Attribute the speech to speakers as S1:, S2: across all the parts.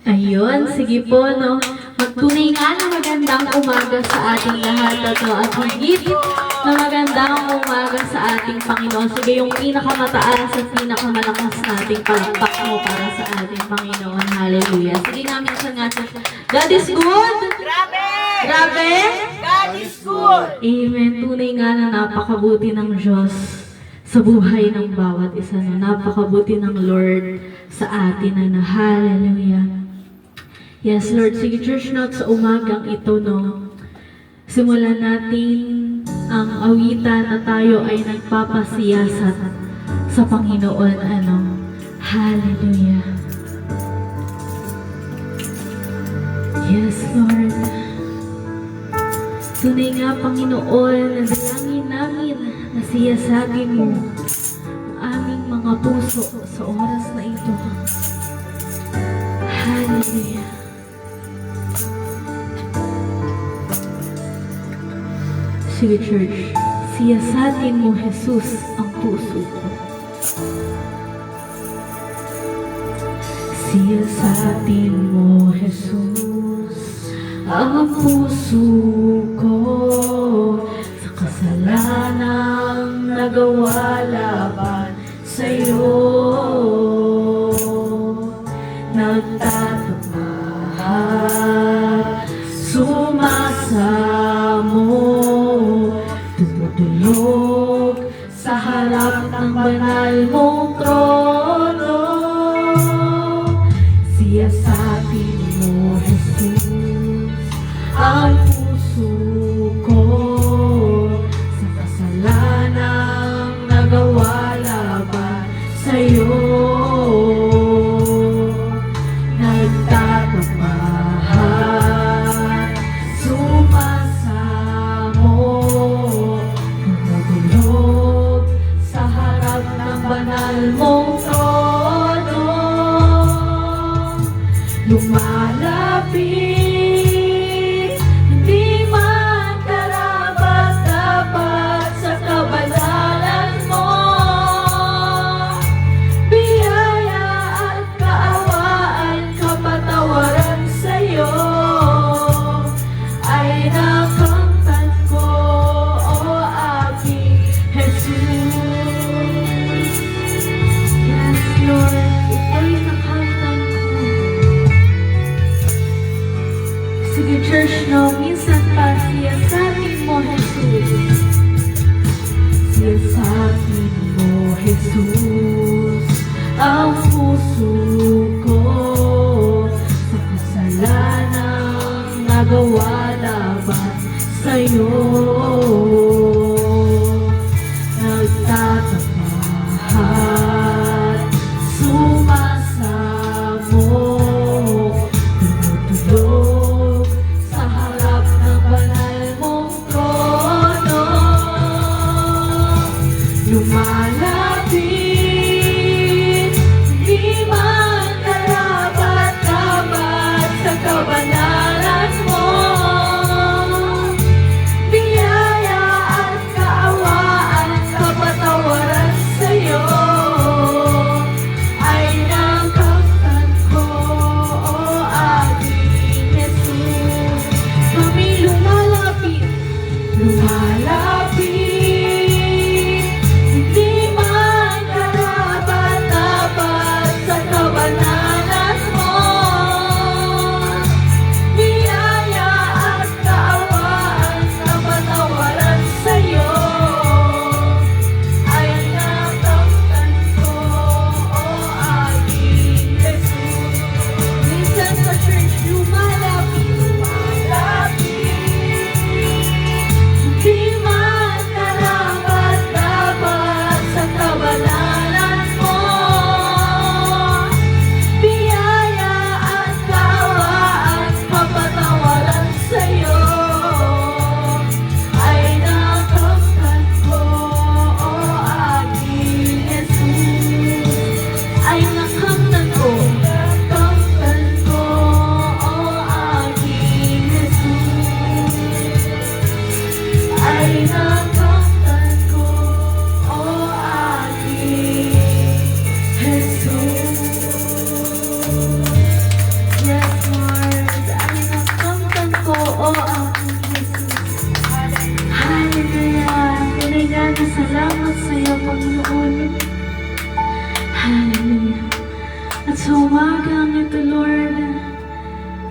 S1: Ayun, sige po, no? Magtunay nga na magandang umaga sa ating lahat, no? At higit na magandang umaga sa ating Panginoon. Sige, yung pinakamataas at pinakamalakas nating palakpak mo para sa ating Panginoon. Hallelujah. Sige namin sa natin. God is good!
S2: Grabe!
S1: Grabe!
S2: God is good!
S1: Amen. Tunay nga na napakabuti ng Diyos sa buhay ng bawat isa. No? Napakabuti ng Lord sa atin. Ano? Hallelujah. Yes, Lord. Sige, church note sa umagang ito, no? Simulan natin ang awitan na tayo ay nagpapasiyasat sa Panginoon. Ano? Hallelujah. Yes, Lord. Tunay nga, Panginoon, na dalangin namin na siyasatin mo ang aming mga puso sa oras na ito. Hallelujah. Sige, church, siyasatin mo, Jesus, ang puso ko. Siyasatin mo, Jesus, ang puso ko sa kasalanang nagawa laban sa'yo. Nagtatapa, sumasamo, tumutulog sa harap ng banal mong trono. Siyasatin mo, Jesus, ang puso ko sa kasalanang nagawa laban sa'yo. Nagtatapahan, sumasamo, tumutulog sa harap ng banal mong trono.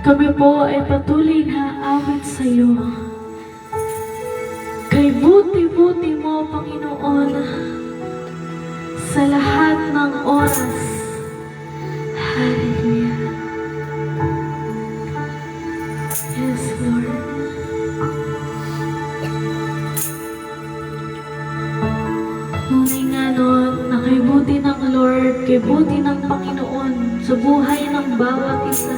S1: Kami po ay patuloy na aawit sa iyo. Kay buti-buti mo, Panginoon, sa lahat ng oras. Hallelujah. Yes, Lord. Tunay nga nun, na kay buti ng Lord, kay buti ng Panginoon, sa buhay ng bawat isa,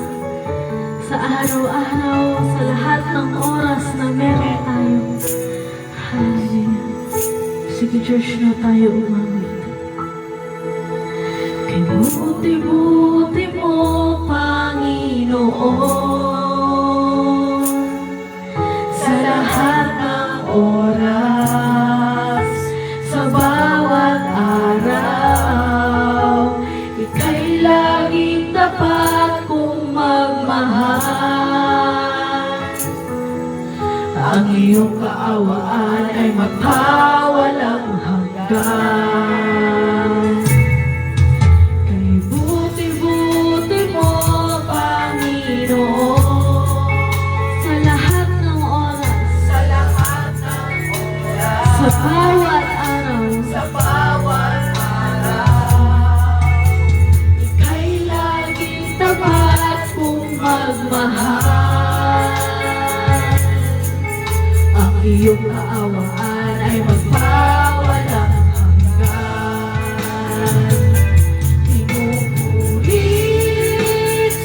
S1: sa araw-araw, sa lahat ng oras na meron tayo. Hallelujah. Sige, church na tayo umawit. Kay buti-buti mo, Panginoon, sa lahat ng oras, sa bawat araw, ika'y laging dapat kong magmahal. Ang iyong kaawaan ay magpawalang hanggan. Kay buti-buti mo, Panginoon, sa lahat ng oras,
S2: Sa lahat ng oras,
S1: sa bawat araw,
S2: sa bawat araw,
S1: ika'y laging tapat kong magmahal. Ang iyong kaawaan ay magpawalang hanggan. Pinupulit,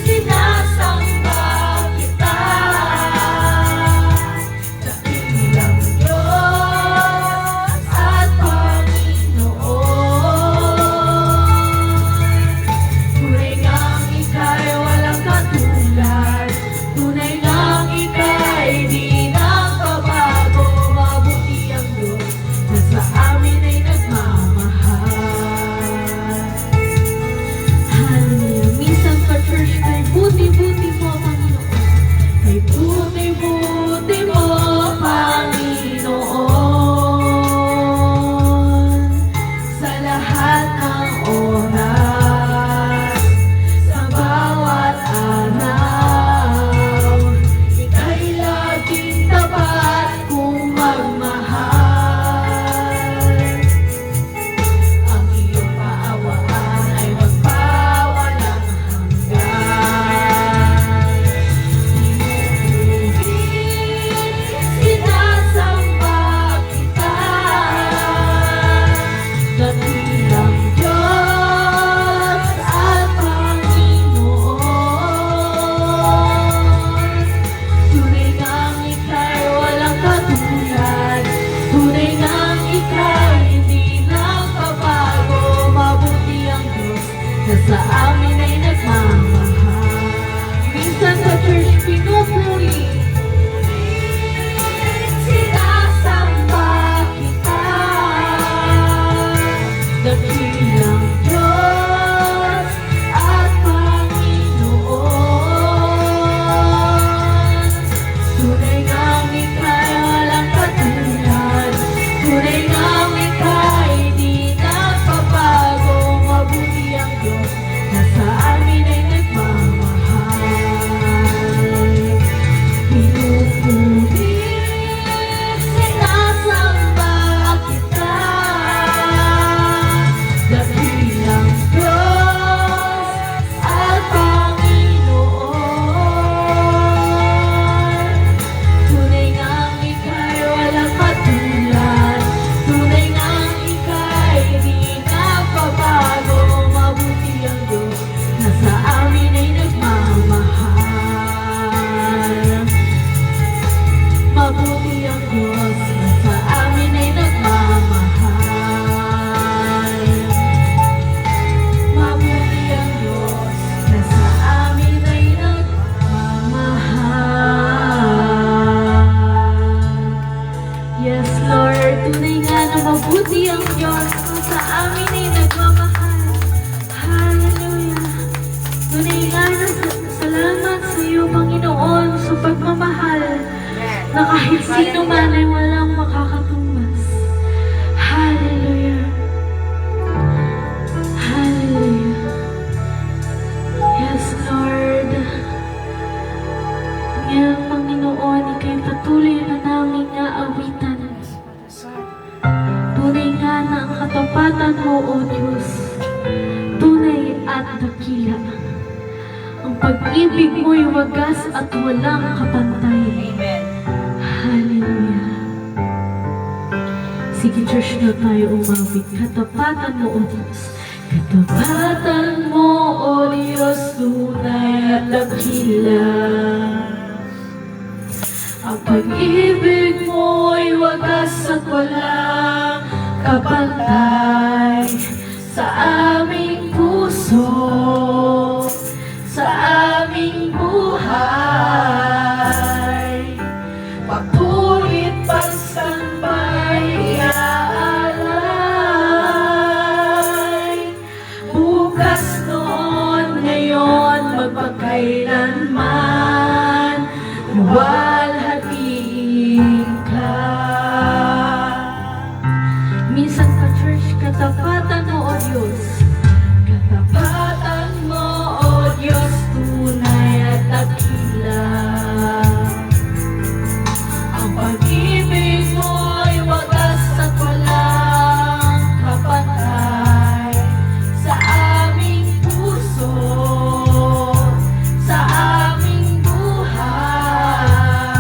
S1: sinasamba kita, dakilang Diyos at Panginoon. Tunay ngang ika'y walang katulad, tunay ngang ika'y di nagbabago. Mabuti ang Diyos na sa amin ay nagmamahal. Hallelujah. Minsan pa, church, kay buti-buti mo, Panginoon. Kay buti-buti mo, Panginoon, sa lahat ng oras, sa bawat araw, ika'y laging tapat kong magmahal. Ang iyong kaawaan ay magpawalang hanggan. Pinupulit, sinasamba kita, dakilang Diyos at Panginoon. Tunay ngang ika'y walang katulad, tunay ngang ika'y hindi nagbabago. Mabuti ang Diyos na sa amin ay nagmamahal. Minsan sa church pinupuri, sinasamba kita, dakilang Diyos at Panginoon. Tunay ngang ika'y walang katulad, tunay ngang ika'y di nagbabago. Mabuti ang Diyos na sa amin ay nagmamahal. Pinupulit, sinasamba kita, dakilang Diyos at Panginoon. Tunay ngang ika'y walang katulad, tunay ngang ika'y di nagbabago. Mabuti ang Diyos na sa amin ay nagmamahal. Mabuti ang Diyos na sa amin ay nagmamahal. Mabuti ang Diyos na sa amin ay nagmamahal. Yes, Lord, tunay nga na mabuti ang Diyos na sa amin ay nagmamahal. Hallelujah. Tunay nga na salamat sa iyo, Panginoon, sa pagmamahal na kahit sino man ay walang makakatumbas. Hallelujah. Hallelujah. Yes, Lord. kay patuloy na namin nga awitan. Tunay nga na ang katapatan mo, O Diyos, tunay at dakila. Ang pag-ibig mo'y wagas at walang kapantay.
S2: Amen.
S1: Hallelujah. Sige, church na tayo umawit. Katapatan mo, O Diyos. Katapatan mo, O Diyos, tunay at dakila. Ang pag-ibig mo'y wagas at walang kapantay sa aming puso, sa aming buhay. Pagpulit pagsampay iaalay, bukas noon, ngayon, magpakailanman, luwalhatiin ka. Minsan sa church, katapatan mo, O Diyos. Katapatan mo, O Diyos, tunay at dakila. Ang pag-ibig mo'y wagas at walang kapantay sa aming puso, sa aming buhay.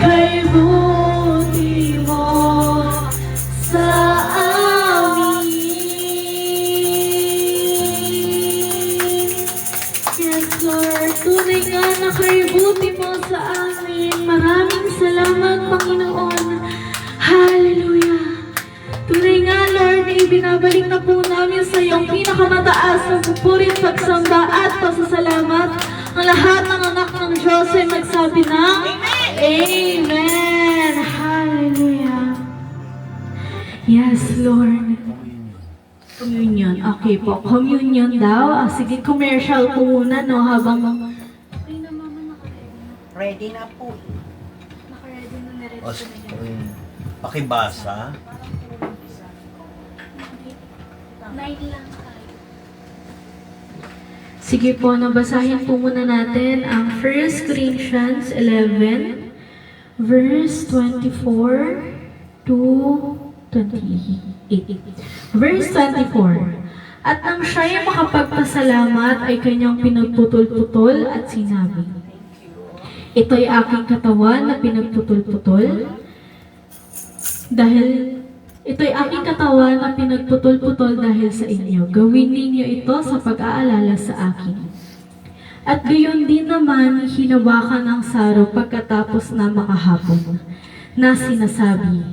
S1: kay buti mo sa amin. Yes, Lord, tunay nga na kay buti mo sa amin. Maraming salamat, Panginoon. Hallelujah. Tunay nga, Lord, na ibinabalik na po namin sa iyong pinakamataas na pupurit, pagsamba at pasasalamat. Ang lahat ng anak ng Diyos ay magsabi ng Amen. Hallelujah. Yes, Lord. Communion. Okay po. Communion daw. Sige, commercial po muna, no? Habang... Ay, na, mama, nakaready.
S2: Ready na po.
S1: Nakaready na,
S3: O, pakibasa.
S1: 9 lang tayo. Sige po, nabasahin po muna natin ang 1 Corinthians 11, verse 24 to 28. Verse 24. At nang siya'y makapagpasalamat ay kanyang pinagputol-putol at sinabi, ito'y aking katawan na pinagputol-putol dahil ito'y aking katawan na pinagputol-putol dahil sa inyo. Gawin ninyo ito sa pag-aalala sa akin. At gayon din naman, hinawakan ang saro pagkatapos na makahapon, na sinasabi,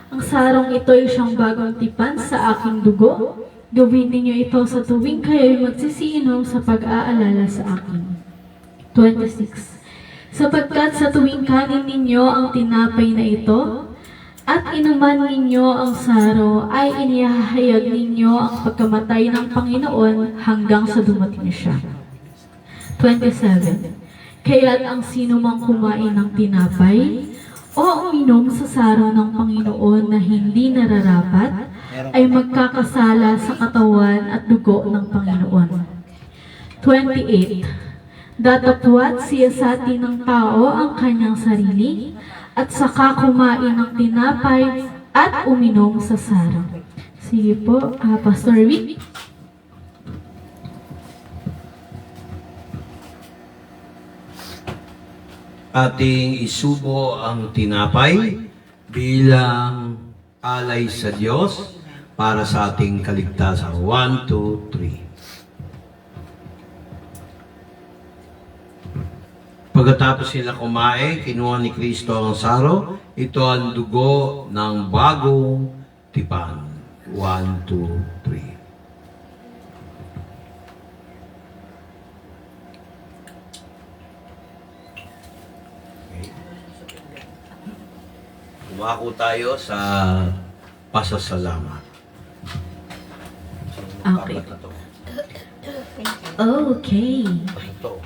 S1: ang sarong ito'y siyang bagong tipan sa aking dugo. Gawin ninyo ito sa tuwing kayo'y magsisiinom sa pag-aalala sa akin. 26. Sapagkat sa tuwing kanin ninyo ang tinapay na ito, at inuman ninyo ang saro, ay inihahayag ninyo ang pagkamatay ng Panginoon hanggang sa dumating siya. 27. Kaya't ang sino mang kumain ng tinapay o uminom sa saro ng Panginoon na hindi nararapat, ay magkakasala sa katawan at dugo ng Panginoon. 28. Datapwat siya sa atin ng tao ang kanyang sarili, at saka kumain ng tinapay at uminom sa saro. Sige po, Pastor Vic.
S3: Ating isubo ang tinapay bilang alay sa Diyos para sa ating kaligtasan. 1, 2, 3. Pagkatapos sila kumain, kinuha ni Kristo ang saro. Ito ang dugo ng bagong tipan. 1, 2, 3. Umako tayo sa pasasalamat.
S1: Okay. Okay.
S3: Ito.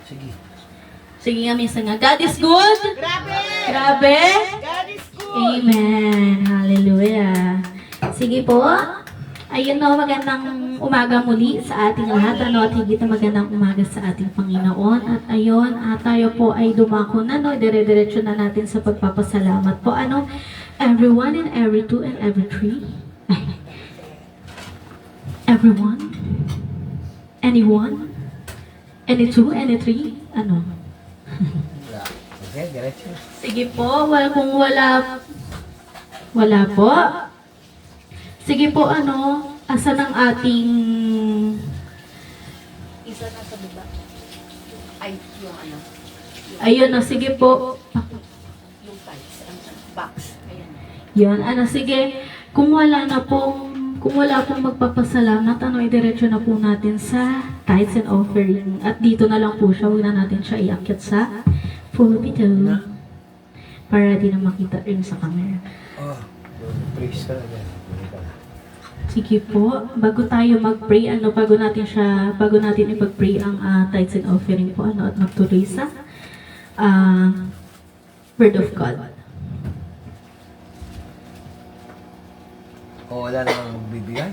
S3: Sige.
S1: Sige nga, minsan nga. God is good.
S2: Grabe!
S1: Grabe.
S2: God is good!
S1: Amen. Hallelujah. Sige po. Ayun no, magandang umaga muli sa ating lahat. Ano, at higit na magandang umaga sa ating Panginoon. At ayun, tayo po ay dumako na, no? Dire-diretso na natin sa pagpapasalamat po. Ano, everyone and every two and every three. Everyone. Anyone. Any two, any three. Ano?
S2: Okay, diretso.
S1: Sige po, kung wala po. Sige po, ano, asan ang ating...
S2: Isa na sa baba. Ay, yung ano,
S1: Ayun, sige po.
S2: yung tiles, ang box. Ayan.
S1: Yun, ano, sige. Kung wala pong magpapasalamat, ano, idiretso na po natin sa tithes and offering. At dito na lang po siya, huwag na natin siya iakyat sa pulpito. Para di na makita rin sa camera.
S3: Oh, praise ka na.
S1: Sige po, bago tayo mag-pray, ano, bago natin ipag-pray ang tithes and offering po, ano, at magtuloy sa Word of God.
S3: O, wala namang magbibigay?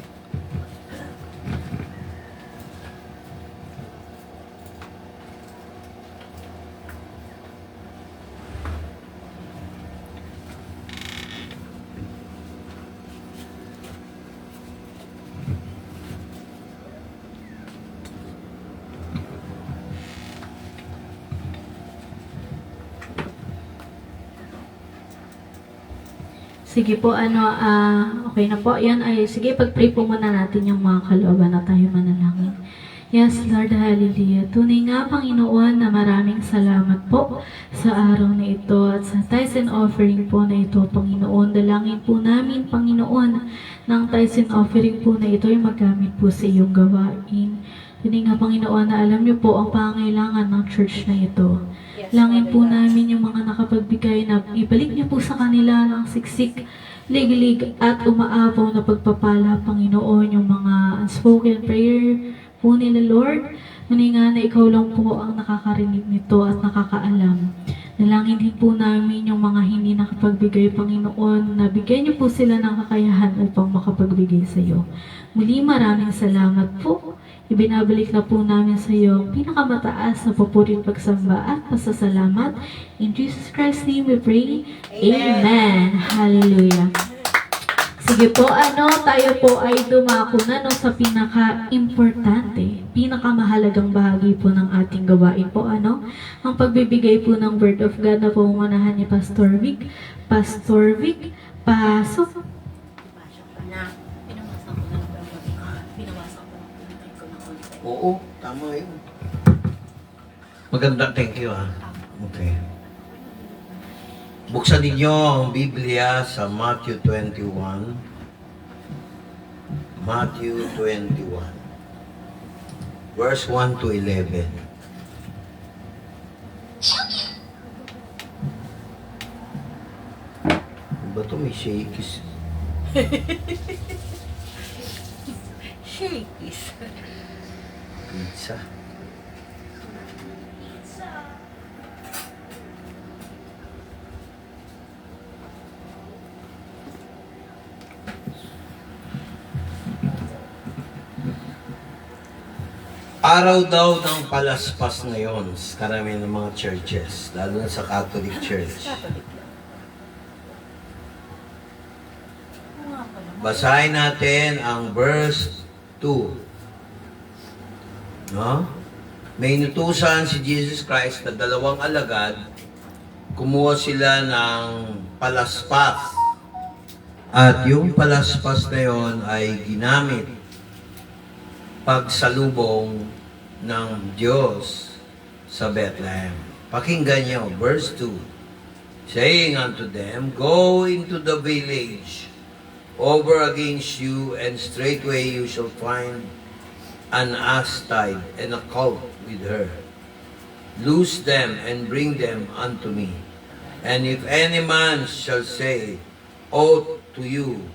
S1: Sige po, okay na po. Yan ay, sige, pag-pray po muna natin yung mga kalooban na tayo manalangin. Yes, Lord, hallelujah. Tunay nga, Panginoon, na maraming salamat po sa araw na ito at sa tithes and offering po na ito, Panginoon. Dalangin po namin, Panginoon, ng tithes and offering po na ito ay magamit po sa iyong gawain. Tunay nga, Panginoon, na alam niyo po ang pangailangan ng church na ito. Langin po namin yung mga nakapagbigay na ibalik niyo po sa kanila ng siksik, liglig at umaapaw na pagpapala, Panginoon, yung mga unspoken prayer po nila, Lord. Muli nga na ikaw lang po ang nakakarinig nito at nakakaalam. Nalangin din po namin yung mga hindi nakapagbigay, Panginoon, na bigyan niyo po sila ng kakayahan upang makapagbigay sa iyo. Muli, maraming salamat po. Ibinabalik na po namin sa iyo ang pinakamataas na papurit pagsamba at pasasalamat. In Jesus Christ's name we pray. Amen. Hallelujah. Sige po, tayo po ay dumako na sa pinaka-importante, pinakamahalagang bahagi po ng ating gawain po, ang pagbibigay po ng Word of God na pumanahan ni Pastor Vic. Pastor Vic, pasok.
S3: Oo, tama yun. Maganda, thank you Okay. Buksan ninyo ang Biblia sa Matthew 21. Matthew 21. Verse 1 to 11. Ba ito may shakes?
S2: Shakies.
S3: Pizza. Araw daw ng palaspas ngayon sa karamihan ng mga churches, lalo na sa Catholic Church. Basahin natin ang verse 2. No? May inutusan si Jesus Christ na 2 alagad, kumuha sila ng palaspas. At yung palaspas na yon ay ginamit pagsalubong ng Diyos sa Bethlehem. Pakinggan niyo, verse 2. Saying unto them, Go into the village over against you, and straightway you shall find an ass tied and a colt with her. Loose them and bring them unto me. And if any man shall say aught to you,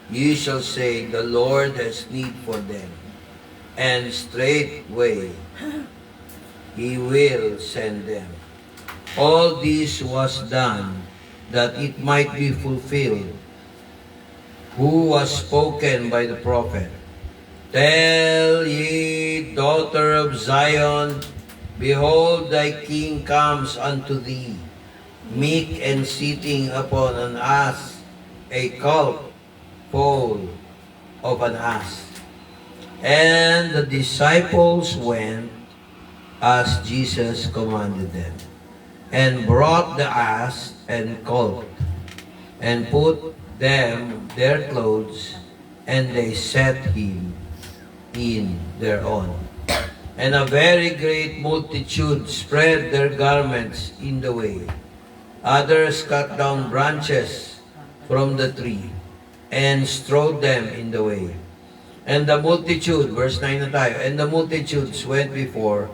S3: ye shall say, The Lord has need for them. And straightway he will send them. All this was done that it might be fulfilled, who was spoken by the prophet. Tell ye, daughter of Zion, behold, thy king comes unto thee, meek and sitting upon an ass, a colt foal of an ass. And the disciples went as Jesus commanded them, and brought the ass and colt, and put them their clothes, and they set him in their own. And a very great multitude spread their garments in the way. Others cut down branches from the tree, and strewed them in the way. And the multitude, verse 9 na tayo, and the multitudes went before,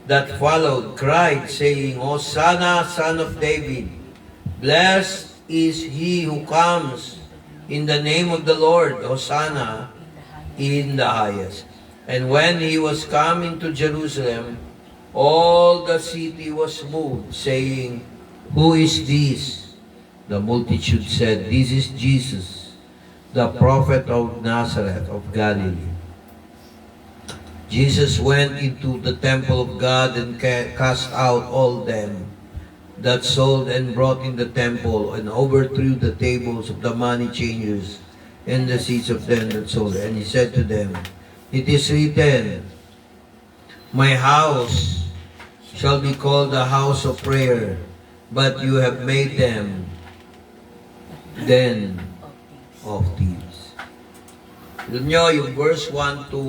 S3: that followed, cried, saying, Hosanna, Son of David, blessed is he who comes in the name of the Lord, Hosanna in the highest. And when he was come into Jerusalem, all the city was moved, saying, Who is this? The multitude said, This is Jesus, the prophet of Nazareth of Galilee. Jesus went into the temple of God and cast out all them that sold and brought in the temple, and overthrew the tables of the money changers and the seats of them that sold. And he said to them, It is written, My house shall be called a house of prayer, but you have made them den of thieves. Alam nyo, yung verse 1 to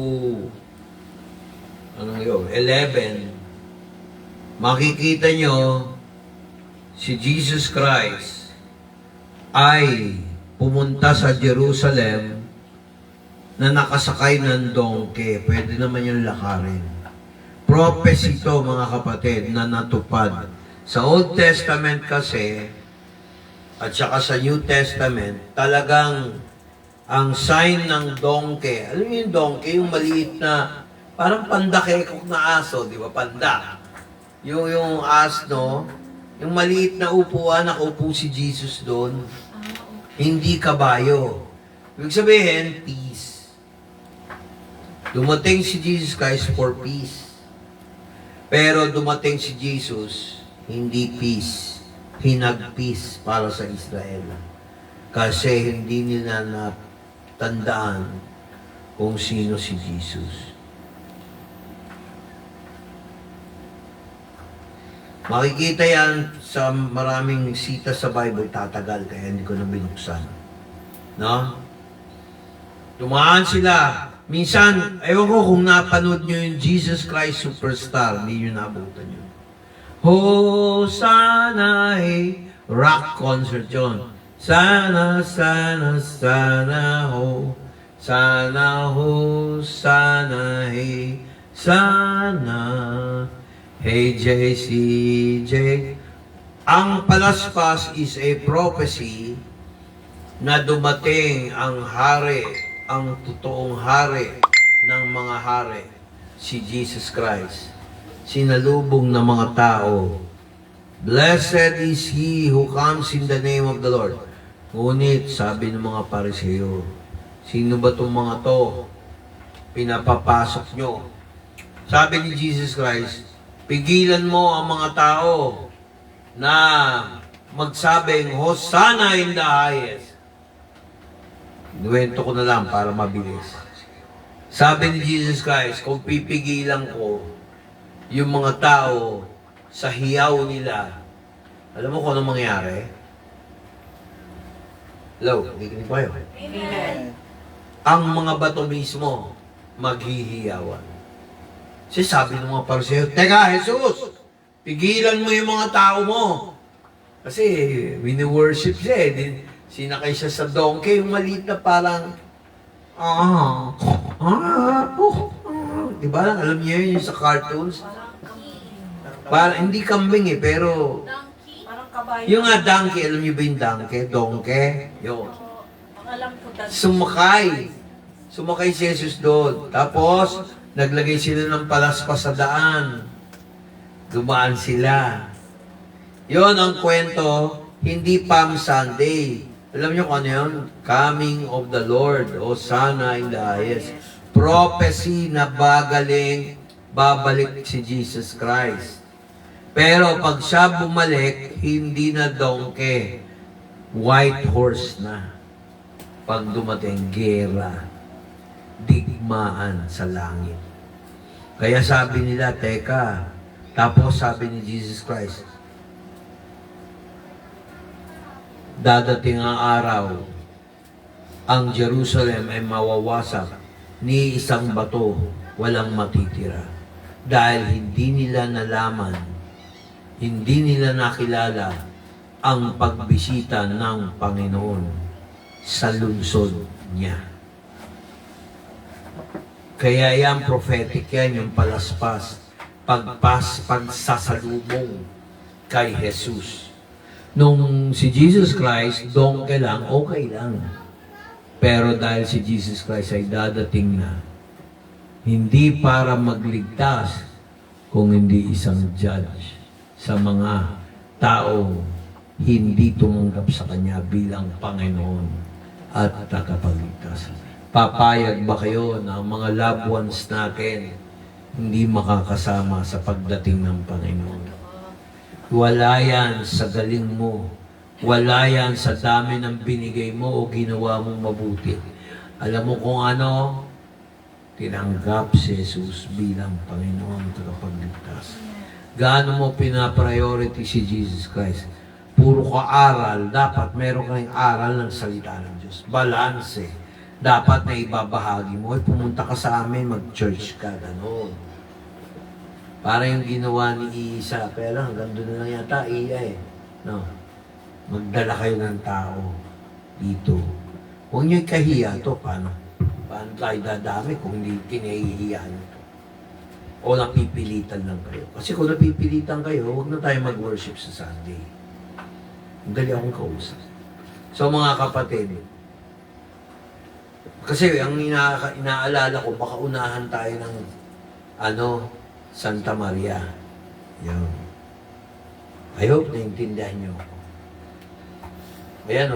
S3: 11, makikita nyo si Jesus Christ ay pumunta sa Jerusalem na nakasakay ng donkey. Pwede naman yung lakarin. Prophecy to, mga kapatid, na natupad. Sa Old Testament kasi, at saka sa New Testament, talagang ang sign ng donkey, alam mo yung donkey, yung maliit na, parang pandakekok na aso, di ba? Panda. Yung asno, yung maliit na upuan, nakaupo si Jesus doon. Hindi kabayo. Ibig sabihin, peace. Dumating si Jesus Christ for peace. Pero dumating si Jesus, hindi peace. Hinag-peace para sa Israel. Kasi hindi nila natandaan kung sino si Jesus. Makikita yan sa maraming sita sa Bible, tatagal, kaya hindi ko na binuksan. No? Tumaan sila. Minsan, ewan ko kung napanood nyo yung Jesus Christ Superstar, hindi nyo nabutan yun. Hosanna, hey, rock concert yun. Sana, sana, sana, ho. Sana, ho, sana, hey, sana. Hey, JCJ. Ang palaspas is a prophecy na dumating ang hari, ang totoong hari ng mga hari, si Jesus Christ. Sinalubong ng mga tao. Blessed is he who comes in the name of the Lord. Ngunit, sabi ng mga Pariseo, sino ba itong mga to? Pinapapasok nyo. Sabi ni Jesus Christ, pigilan mo ang mga tao na magsabing, Hosanna in the highest. Inuwento ko na lang para mabilis. Sabi ni Jesus Christ, kung pipigilan ko yung mga tao sa hiyaw nila, alam mo kung anong mangyari? Hello, nakikinig ba kayo?
S2: Amen.
S3: Ang mga bato mismo, maghihiyawan. Kasi sabi ng mga Pariseo, teka, Jesus, pigilan mo yung mga tao mo. Kasi wini-worship siya eh. Sinakay siya sa donkey, yung maliit na parang, diba? Alam niyo yun yung sa cartoons? Parang, hindi kambing eh, pero,
S2: Parang kabayo.
S3: yung nga donkey, alam niyo ba yung donkey? Donkey? Yun.
S2: Alam ko dati.
S3: Sumakay si Jesus doon. Tapos, naglagay sila ng palaspas sa daan. Dumaan sila. Yon ang kwento, hindi Palm Sunday. Alam niyo kung ano yun? Coming of the Lord. Hosanna in the highest. Prophecy na babalik si Jesus Christ. Pero pag siya bumalik, hindi na donkey. White horse na. Pag dumating, gera. Digmaan sa langit. Kaya sabi nila, teka, tapos sabi ni Jesus Christ, dadating ang araw, ang Jerusalem ay mawawasak, ni isang bato, walang matitira. Dahil hindi nila nalaman, hindi nila nakilala ang pagbisita ng Panginoon sa lungsod niya. Kaya yan, prophetic yan, yung palaspas. Pagsasalubong kay Jesus. Nung si Jesus Christ, donkey lang, okay lang. Pero dahil si Jesus Christ ay dadating na, hindi para magligtas, kung hindi isang judge sa mga tao hindi tumanggap sa Kanya bilang Panginoon at tagapagligtas. Papayag ba kayo na ang mga loved ones natin hindi makakasama sa pagdating ng Panginoon? Wala yan sa galing mo. Wala yan sa dami ng binigay mo o ginawa mong mabuti. Alam mo kung ano? Tinanggap si Jesus bilang Panginoon at tagapagligtas. Gaano mo pinapriority si Jesus Christ? puro ka-aral, dapat meron kang aral ng salita ng Diyos. Balance. Dapat na ibabahagi mo, pumunta ka sa amin, mag-church ka, gano'n. Para yung ginawa ni Isa, pero hanggang doon na lang yata, no? Magdala kayo ng tao dito. Huwag niyo ikahiya to, paano? Paano tayo dadami kung hindi kinahihiya nito? O napipilitan lang kayo. Kasi kung napipilitan kayo, huwag na tayo mag-worship sa Sunday. Dali akong kausap. So mga kapatid, kasi ang inaalala ko, baka unahan tayo ng Santa Maria. Yan. I hope naintindihan niyo ako. Ayan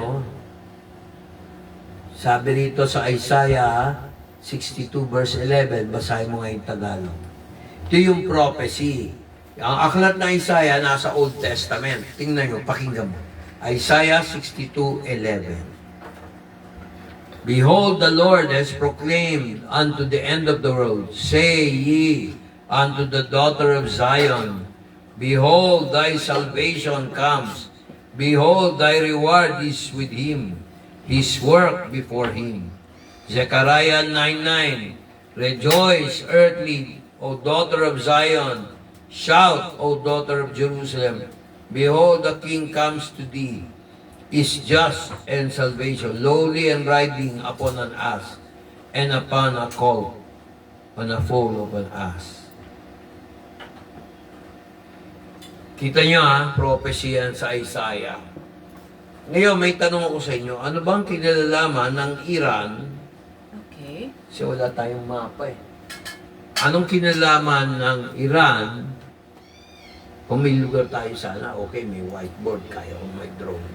S3: sabi rito sa Isaiah 62 verse 11, basahin mo ngayon Tagalog. Ito yung prophecy. Ang aklat na Isaiah nasa Old Testament. Tingnan nyo, pakinggan mo. Isaiah 62:11. Behold, the Lord has proclaimed unto the end of the world, say ye unto the daughter of Zion, behold, thy salvation comes. Behold, thy reward is with him, his work before him. Zechariah 9:9. Rejoice, earthly, O daughter of Zion. Shout, O daughter of Jerusalem. Behold, the king comes to thee, is just and salvation, lowly and riding upon an ass, and upon a colt, on a foal of an ass. Kita nyo prophecy yan sa Isaiah. Ngayon, may tanong ako sa inyo, ano bang kinalalaman ng Iran?
S2: Okay.
S3: Kasi wala tayong mapa Anong kinalaman ng Iran? Kung may lugar tayo sana, okay, may whiteboard, kaya kung may drone.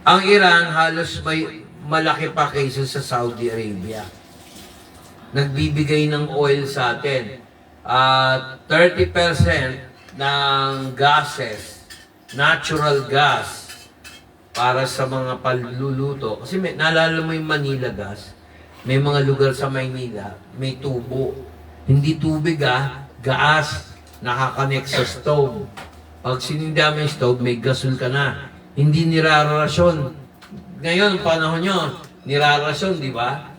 S3: Ang Iran halos may malaki pa kaysa sa Saudi Arabia. Nagbibigay ng oil sa atin. At 30% ng gases, natural gas, para sa mga paluluto. Kasi naalala mo yung Manila gas, may mga lugar sa Maynila, may tubo. Hindi tubig gas, nakakonect sa stove. Pag sininda mo yung stove, may gasol ka na. Hindi nirarasyon. Ngayon, panahon nyo, nirarasyon, di ba?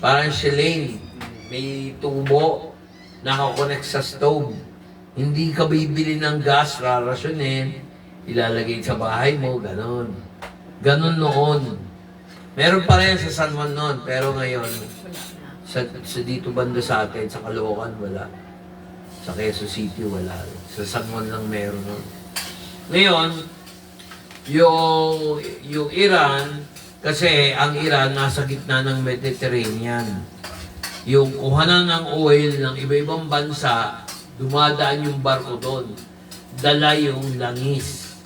S3: Parang Shalane, may tubo, nakakonect sa stove. Hindi ka bibili ng gas, rarasyonin, ilalagay sa bahay mo, ganon. Ganon noon. Meron pa rin sa San Juan noon, pero ngayon, sa dito banda sa atin, sa Caloocan, wala. Sa Quezon City, wala. Sa San Juan lang meron noon. Ngayon, yung Iran, kasi ang Iran nasa gitna ng Mediterranean. Yung kuhanan ng oil ng iba-ibang bansa, dumadaan yung barko doon. Dala yung langis,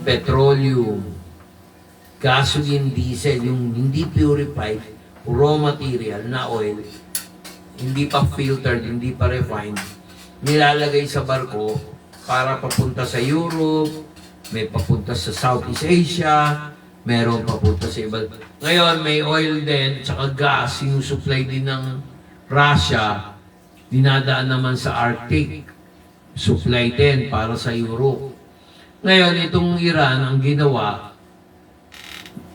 S3: petroleum, gasoline, diesel, yung hindi purified, raw material na oil, hindi pa filtered, hindi pa refined, nilalagay sa barko para papunta sa Europe, may papunta sa Southeast Asia, meron papunta sa iba. Ngayon, may oil din, tsaka gas, sinusupply din ng Russia, dinadaan naman sa Arctic, supply din para sa Europe. Ngayon, itong Iran, ang ginawa,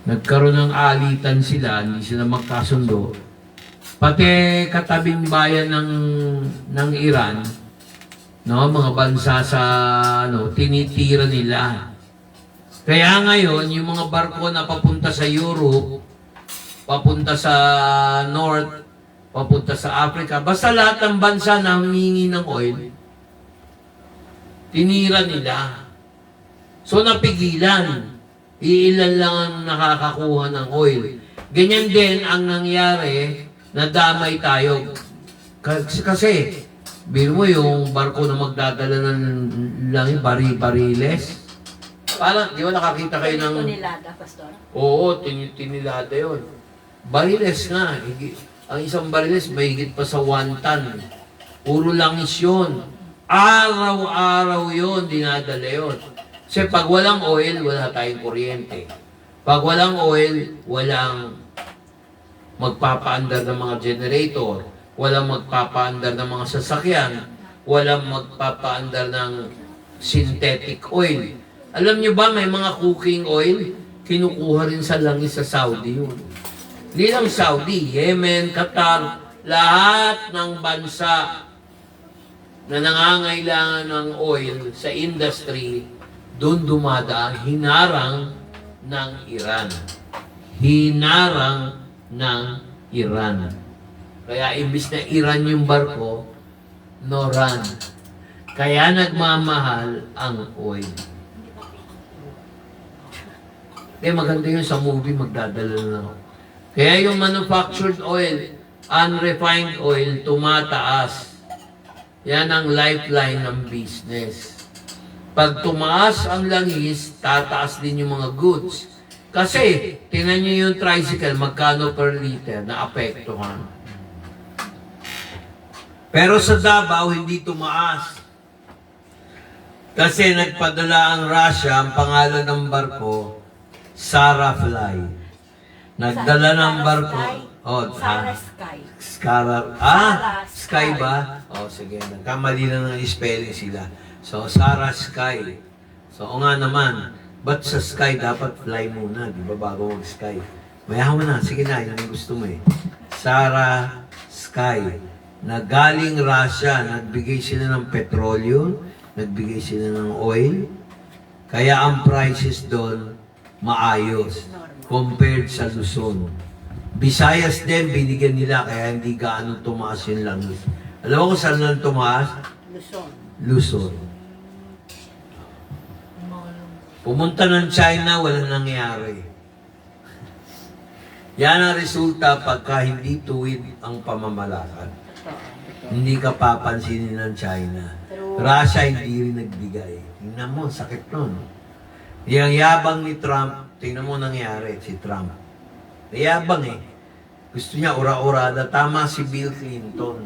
S3: nagkaroon ng alitan sila, hindi sila magkasundo. Pati katabing bayan ng Iran, mga bansa sa tinitira nila. Kaya ngayon, yung mga barko na papunta sa Europe, papunta sa North, papunta sa Africa, basta lahat ng bansa na humingi ng oil, tinira nila. So napigilan. Iilan lang ang nakakakuha ng oil. Ganyan din ang nangyari, nadamay tayo. Kasi biro mo yung barko na magdadala ng bariles. Parang, di ba nakakita kayo ng...
S2: Tonelada, Pastor?
S3: Oo, tinilada yun. Bariles nga. Ang isang bariles, mahigit pa sa 1 ton. Puro langis yun. Araw-araw yun, dinadala yun. Kasi pag walang oil, wala tayong kuryente. Pag walang oil, walang magpapaandar ng mga generator, walang magpapaandar ng mga sasakyan, walang magpapaandar ng synthetic oil. Alam nyo ba, may mga cooking oil, kinukuha rin sa langis sa Saudi yun. Hindi lang Saudi, Yemen, Qatar, lahat ng bansa na nangangailangan ng oil sa industry, doon dumadaan, hinarang ng Iran. Hinarang ng Iran. Kaya imbis na Iran yung barko, Noran. Kaya nagmamahal ang oil. Kaya maganda yun sa movie, magdadala na ako. Kaya yung manufactured oil, unrefined oil, tumataas. Yan ang lifeline ng business. Pag tumaas ang langis, tataas din yung mga goods. Kasi, tingnan nyo yung tricycle, magkano per liter na apektuhan. Pero sa Davao, hindi tumaas. Kasi nagpadala ang Russia, ang pangalan ng barko, Sarah Fly. Nagdala ng barko.
S2: Sarah Sky.
S3: Sky ba? Sige. Nagkamali na ng spelling sila. So, Sarah Sky. So, o nga naman, ba't sa Sky dapat fly muna, di ba, bago mag-Sky? Mayahan mo na. Sige na, yun ang gusto mo eh. Sarah Sky. Na galing Russia, nagbigay sila ng petrolyo, nagbigay sila ng oil, kaya ang prices doon maayos compared sa Luzon. Visayas din, binigyan nila kaya hindi gaano tumaas yung langis. Alam mo kung saan lang tumaas? Luzon. Pumunta ng China, walang nangyari. Yan ang resulta pagka hindi tuwid ang pamamalakad. Hindi ka papansinin ng China. Russia hindi rin nagbigay. Tingnan mo, sakit nun. Yung yabang ni Trump, tingnan mo nangyari si Trump. Yabang eh. Gusto niya ura-urada. Tama si Bill Clinton.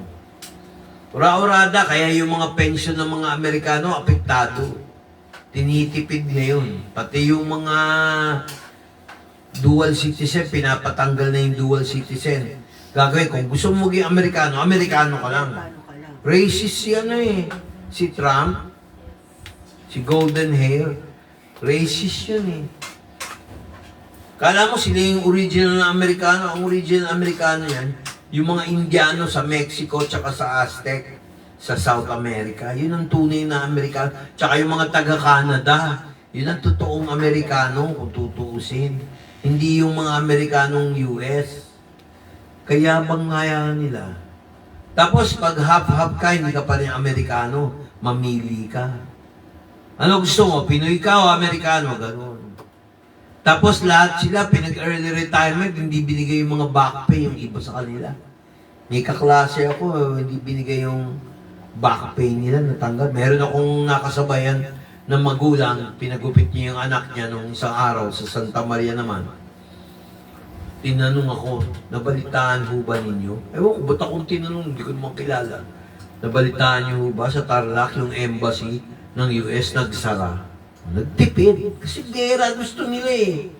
S3: Ura-urada, kaya yung mga pension ng mga Amerikano, apektado. Tinitipid ngayon. Pati yung mga dual citizen, pinapatanggal na yung dual citizen. Gagawin, kung gusto mo maging Amerikano, Amerikano ka lang. Racist yan eh. Si Trump, si Golden Hair, racist yan eh. Kala mo sila yung original na Amerikano. Ang original Amerikano yan, yung mga Indiano sa Mexico tsaka sa Aztec sa South America. Yun ang tunay na Amerikano. Tsaka yung mga taga-Canada, yun ang totoong Amerikano kung tutuusin. Hindi yung mga Amerikanong US. Kaya bang ngaya nila? Tapos pag half-half ka, hindi ka pa rin Amerikano, mamili ka. Ano gusto mo? Pinoy ka o Amerikano? Ganun. Tapos lahat sila, pinag-early retirement, hindi binigay yung mga back pay yung iba sa kanila. May kaklase ako, hindi binigay yung back pay nila, natanggal. Meron akong nakasabayan ng magulang, pinagupit niya yung anak niya nung isang araw sa Santa Maria naman. Tinanong ako, nabalitaan ho ba ninyo? Ewan ko, ba't akong tinanong, hindi ko naman kilala. Nabalitaan niyo ho ba sa Tarlac yung embassy ng US nagsara? Nagtipid. Kasi gera gusto nila eh.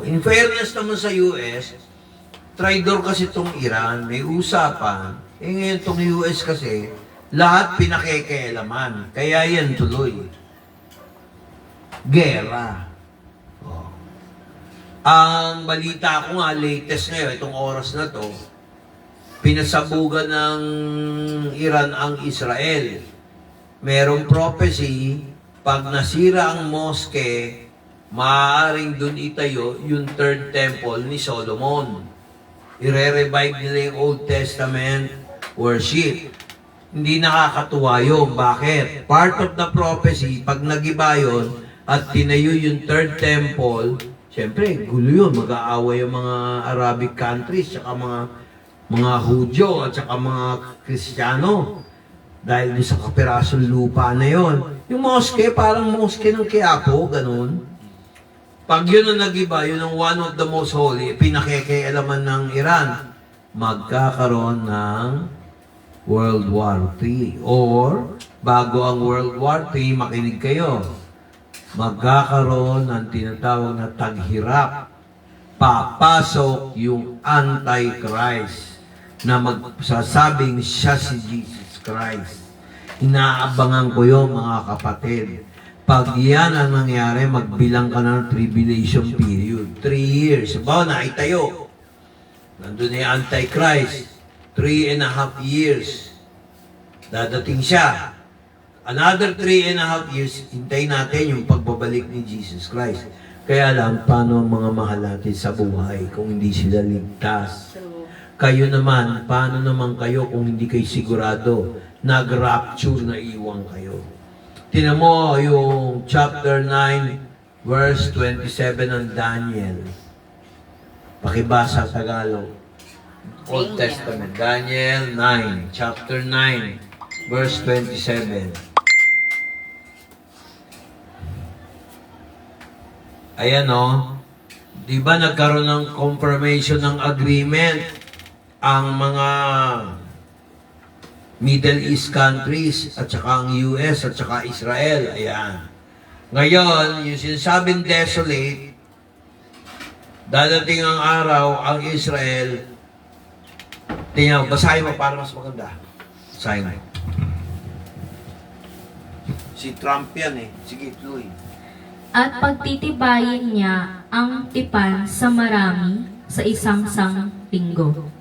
S3: In fairness naman sa US, traidor kasi itong Iran, may usapan. Ngayon itong US kasi, lahat pinakikialaman. Kaya yan tuloy. Gera. Ang balita ko nga, latest ngayon, itong oras na to, pinasabugan ng Iran ang Israel. Merong prophecy, pag nasira ang mosque, maaaring dun itayo yung third temple ni Solomon. I-revive nila yung Old Testament worship. Hindi nakakatuwa yun. Bakit? Part of the prophecy, pag nagiba yun at tinayo yung third temple, siyempre, gulo yun. Mag-aaway yung mga Arabic countries, tsaka mga Hudyo, at tsaka mga Kristiyano. Dahil doon sa kapirasong lupa na yon. Yung mosque, parang mosque ng Quiapo, ganun. Pag yun ang nagiba, yun ang one of the most holy, pinakikialaman ng Iran, magkakaroon ng World War III. Or, bago ang World War III, makinig kayo, magkakaroon ng tinatawag na taghirap. Papasok yung Antichrist na magsasabing siya si Jesus Christ. Inaabangan ko yun, mga kapatid. Pag yan ang nangyari, magbilang ka ng tribulation period. 3 years. Bawa na, itayo. Nandun na yung Antichrist. 3.5 years. Dadating siya. Another 3.5 years, hintayin natin yung pagbabalik ni Jesus Christ. Kaya lang, paano ang mga mahal natin sa buhay kung hindi sila ligtas?
S2: True.
S3: Kayo naman, paano naman kayo kung hindi kayo sigurado nag-rapture na iwan kayo? Tinan mo yung chapter 9, verse 27 ng Daniel. Pakibasa Tagalog. Old Testament. Daniel 9, chapter 9, verse 27. Ayan o. Di ba nagkaroon ng confirmation ng agreement ang mga Middle East countries at saka ang US at saka Israel. Ayan. Ngayon, yung sinasabing desolate, dadating ang araw, ang Israel, tingnan, basahin mo para mas maganda. Basahin mo. Si Trump yan eh. Sige, tuloy.
S1: At pagtitibayin niya ang tipan sa marami sa isang sanglinggo.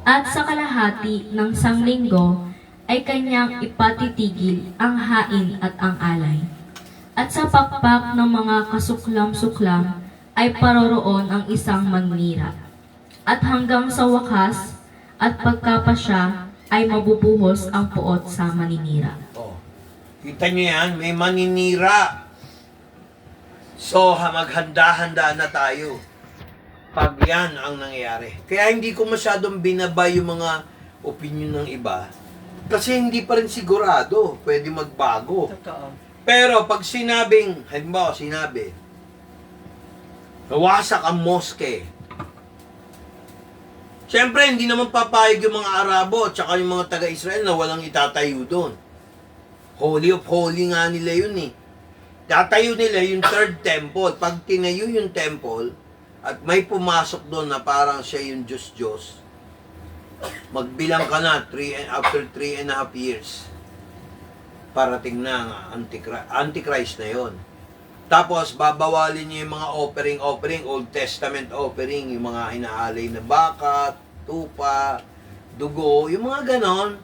S1: At sa kalahati ng sanglinggo ay kanyang ipatitigil ang hain at ang alay. At sa pakpak ng mga kasuklam-suklam ay paroroon ang isang magnira. At hanggang sa wakas at pagkapasya ay mabubuhos ang puot sa maninira.
S3: Oh. Kita niyo yan, may maninira. So, maghanda-handa na tayo pag yan ang nangyayari. Kaya hindi ko masyadong binabay yung mga opinion ng iba kasi hindi pa rin sigurado. Pwede magbago.
S2: Totoo.
S3: Pero pag sinabing, halimbawa sinabi, nawasak ang moske. Siyempre, hindi naman papayag yung mga Arabo at saka yung mga taga-Israel na walang itatayo doon. Holy of Holy nga nila yun eh. Tatayo nila yung third temple. Pag tinayo yung temple, at may pumasok doon na parang siya yung Diyos-Diyos, magbilang ka na after 3.5 years. Parating na ang Antichrist na yon. Tapos, babawalin niya yung mga offering, Old Testament offering, yung mga inaalay na baka, tupa, dugo, yung mga ganon.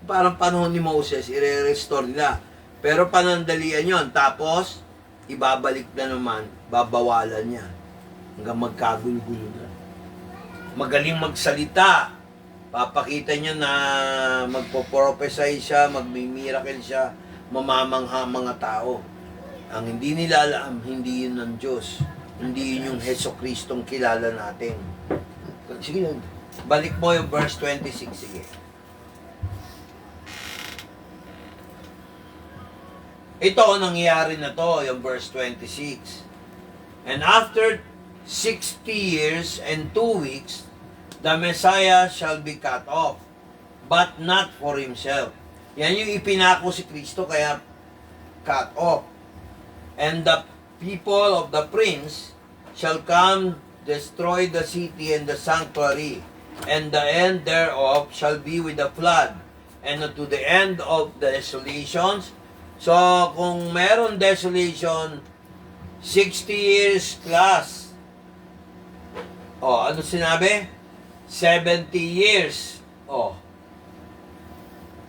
S3: Parang panahon ni Moses, i-restore nila. Pero panandalian yon. Tapos, ibabalik na naman, babawalan niya. Hanggang magkagulo-gulo na. Magaling magsalita. Papakita niya na magpo-prophesy siya, magmi-miracle siya, mamamangha mga tao. Ang hindi nila alam, hindi yun ng Diyos. Hindi yun yung Heso Kristong kilala natin. Sige lang. Balik mo yung verse 26, sige. Ito ang nangyari na to, yung verse 26. And after 60 years and 2 weeks, the Messiah shall be cut off, but not for himself. Yan yung ipinako si Kristo, kaya cut off. And the people of the prince shall come, destroy the city and the sanctuary, and the end thereof shall be with the flood, and to the end of the desolations. So, kung meron desolation, 60 years plus. Oh, ano sinabi? 70 years. Oh.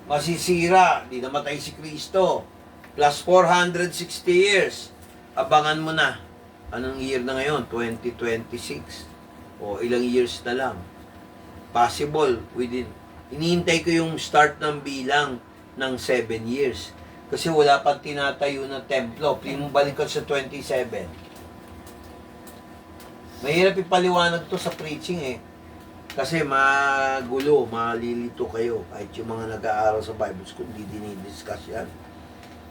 S3: Masisira. Di namatay si Kristo. Plus 460 years. Abangan mo na. Anong year na ngayon? 2026. O ilang years na lang. Possible. Hinihintay ko yung start ng bilang ng 7 years. Kasi wala pang tinatayo na templo. Balik ko sa 27. Mahirap ipaliwanag to sa preaching eh. Kasi magulo, malilito kayo. Kahit yung mga nag-aaral sa Bible School, hindi dinidiscuss yan.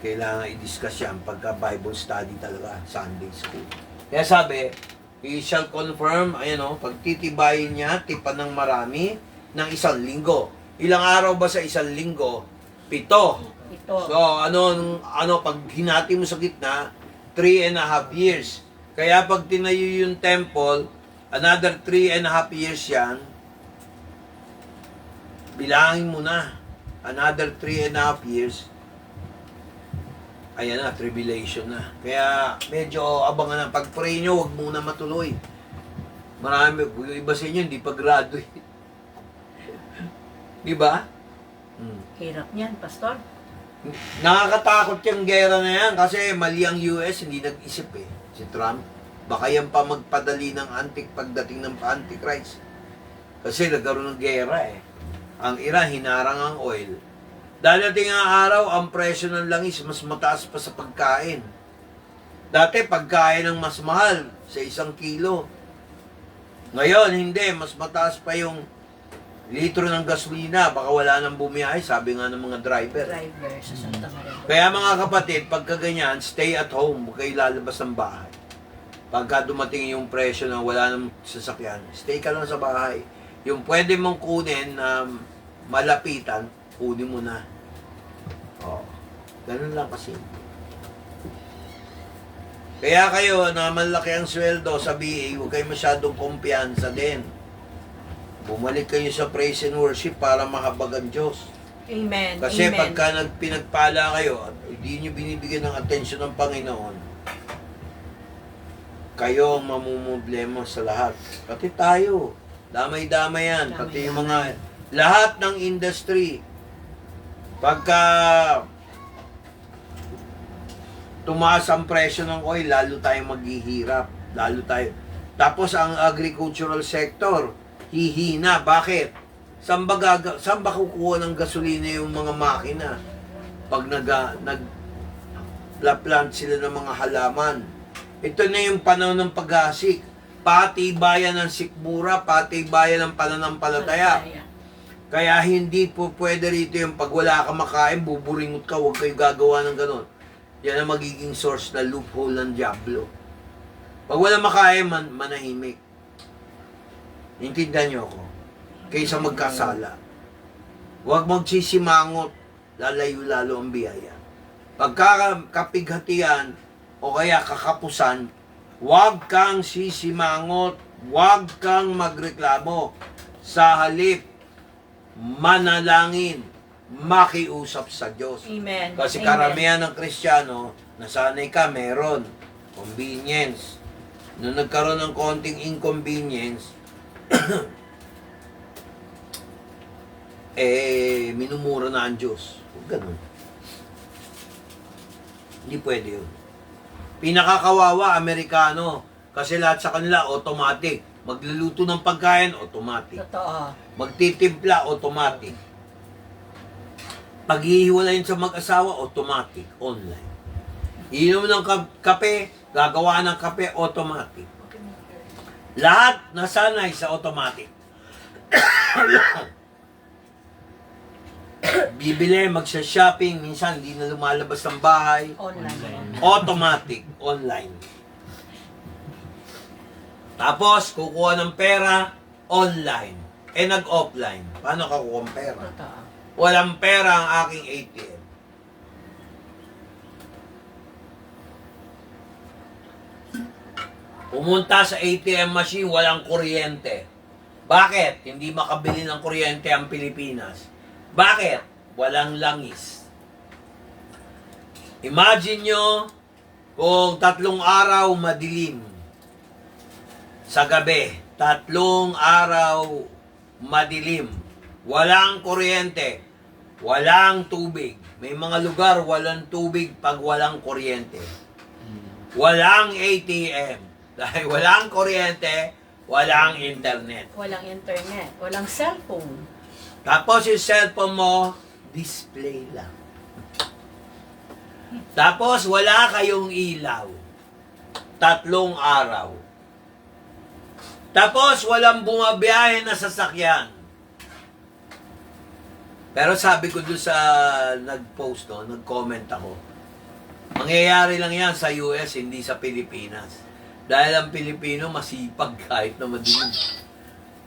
S3: Kailangan i-discuss yan pagka Bible study talaga, Sunday School. Kaya sabi, he shall confirm, ayan o, pagtitibayin niya, tipan ng marami, ng 1 linggo. Ilang araw ba sa 1 linggo? 7. So, pag hinati mo sa gitna, 3.5 years. Kaya pag tinayo yung temple, another 3.5 years yan, bilangin mo na, another 3.5 years, ayan na, tribulation na. Kaya medyo abangan na. Pag-pray nyo, huwag muna matuloy. Marami, yung iba sa inyo, hindi pa graduate. Di ba?
S2: Hirap niyan, Pastor.
S3: Nakakatakot yung gera na yan kasi mali ang US, hindi nag-isip eh. Si Trump. Baka yan pa magpadali ng pagdating ng Antichrist. Kasi nagkaroon ng gera eh. Ang Iran, hinarang ang oil. Dadating ang araw, ang presyo ng langis mas mataas pa sa pagkain. Dati, pagkain ang mas mahal sa 1 kilo. Ngayon, hindi. Mas mataas pa yung litro ng gasolina. Baka wala nang bumiyahe, sabi nga ng mga driver.
S2: Driver sa Santa Maria.
S3: Kaya mga kapatid, pagka ganyan, stay at home. Huwag kayo lalabas ng bahay. Pagka dumating yung presyo na wala nang sasakyan, stay ka lang sa bahay. Yung pwede mong kunin na malapitan, kunin mo na. Oh, ganun lang kasi. Kaya kayo na malaki ang sweldo sa BA, huwag kayo masyadong kumpiyansa din. Bumalik kayo sa praise and worship para mahabag ang Diyos.
S2: Amen.
S3: Kasi
S2: Amen.
S3: pagka pinagpala kayo at hindi nyo binibigyan ng atensyon ng Panginoon, kayo ang mamumblema sa lahat. Pati tayo. Damay-damay yan. Pati yung mga lahat ng industry. Pagka tumaas ang presyo ng oil, lalo tayong maghihirap. Lalo tayo. Tapos ang agricultural sector, hihina. Bakit? Saan ba kukuha ng gasolina yung mga makina? Pag nag-plant sila ng mga halaman. Ito na yung panahon ng paghasik. Patibayan ng sikmura, patibayan ng pananampalataya. Kaya hindi po pwede rito yung pag wala ka makain, buburingot ka, huwag kayo gagawa ng ganon. Yan ang magiging source na loophole ng Diablo. Pag wala makain, manahimik. Intindihan niyo ako. Kaysa magkasala. Huwag magsisimangot, lalayo lalo ang biyaya. Pagka kapighatian o kaya kakapusan, huwag kang sisimangot, huwag kang magreklamo. Sa halip, manalangin, makiusap sa Diyos.
S2: Amen.
S3: Kasi
S2: Amen.
S3: karamihan ng Kristiyano, nasanay ka, meron. Convenience. Nung nagkaroon ng konting inconvenience, minumura na ang Diyos. Huwag ganun. Hindi pwede yun. Pinakakawawa, Amerikano. Kasi lahat sa kanila, automatic. Magluluto ng pagkain, automatic.
S2: Totoo.
S3: Magtitimpla, automatic. Paghihiwalayin sa mag-asawa, automatic, online. Iinom ng kape, gagawa ng kape, automatic. Lahat nasanay sa automatic. Bibili, magsha-shopping, minsan hindi na lumalabas ng bahay.
S2: Online.
S3: Automatic, online. Tapos, kukuha ng pera, online. Nag-offline. Paano ka kukuha ng pera?
S2: Totoo.
S3: Walang pera ang aking ATM. Pumunta sa ATM machine, walang kuryente. Bakit? Hindi makabili ng kuryente ang Pilipinas. Bakit? Walang langis. Imagine nyo kung 3 araw madilim sa gabi. 3 araw madilim. Walang kuryente. Walang tubig. May mga lugar walang tubig pag walang kuryente. Walang ATM. Dahil walang kuryente, walang internet.
S2: Walang internet. Walang cellphone.
S3: Tapos yung cellphone mo, display lang. Tapos wala kayong ilaw. 3 araw. Tapos walang bumabiyahe na sasakyan. Pero sabi ko doon sa nag-post, no, nag-comment ako, mangyayari lang yan sa US, hindi sa Pilipinas. Dahil ang Pilipino masipag kahit na madilim.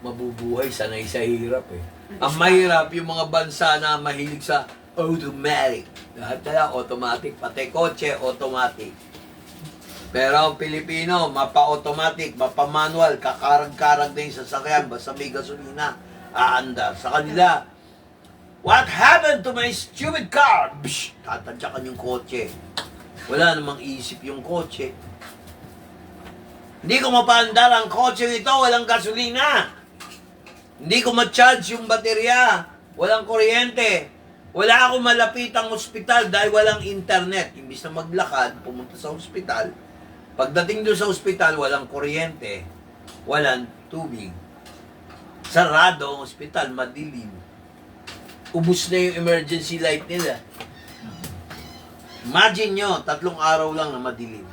S3: Mabubuhay, sanay sa hirap eh. Ang mahirap, yung mga bansa na mahilig sa automatic. Lahat na automatic, pati kotse, automatic. Pero ang Pilipino, mapa-automatic, mapa-manual, kakarag-karag na yung sasakyan, basta may gasolina, aandar. Sa kanila, what happened to my stupid car? Bsh! Tatadyakan yung kotse. Wala namang isip yung kotse. Hindi ko mapaandar ang kotse nito, walang gasolina. Hindi ko ma-charge yung baterya, walang kuryente. Wala akong malapitang ospital dahil walang internet. Imbis na maglakad, pumunta sa ospital. Pagdating doon sa ospital, walang kuryente, walang tubig. Sarado ang ospital, madilim. Ubus na yung emergency light nila. Imagine nyo, 3 araw lang na madilim.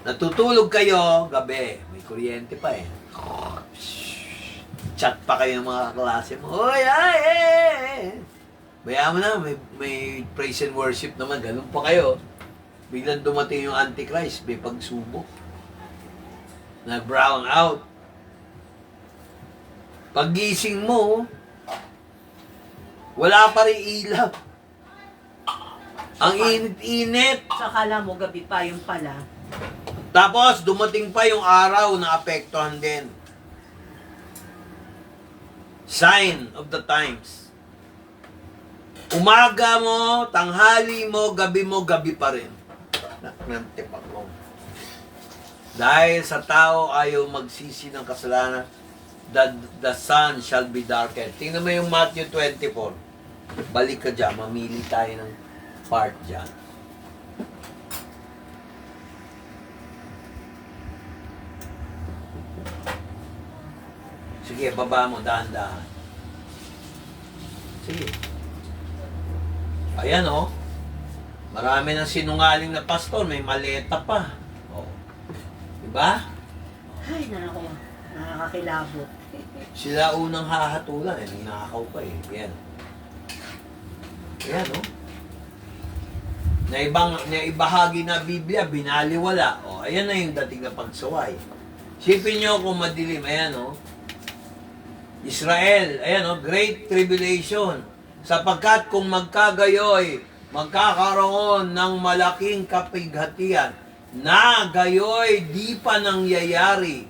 S3: Natutulog kayo, gabi, may kuryente pa eh. Chat pa kayo ng mga klase mo. Oy, ay, eh. Bayaan mo na, may praise and worship naman, ganun pa kayo. Biglang dumating yung Antichrist, may pagsubok. Na-brown out. Paggising mo, wala pa rin ilaw. Ang init-init.
S2: So, akala mo gabi pa, yung pala.
S3: Tapos, dumating pa yung araw na apektuhan din. Sign of the times. Umaga mo, tanghali mo, gabi pa rin. Nantipak mo. Dahil sa tao ayaw magsisi ng kasalanan, the sun shall be darkened. Tingnan mo yung Matthew 24. Balik ka dyan, mamili tayo ng part dyan. Sige, baba mo, dahan-dahan. Sige. Ayan, oh. Marami ng sinungaling na pastor, may maleta pa. Oh. Diba?
S2: Ay, nakakakilabot.
S3: Sila unang hahatulan, eh, nanakaw pa eh. Ayan. Ayan, oh. Naibahagi na Biblia, binaliwala. Oh, ayan na yung dating na pagsuway. Sipin nyo kung madilim. Ayan, oh. Israel, ayan, oh, great tribulation. Sapagkat kung magkagayoy, magkakaroon ng malaking kapighatian na gayoy di pa nangyayari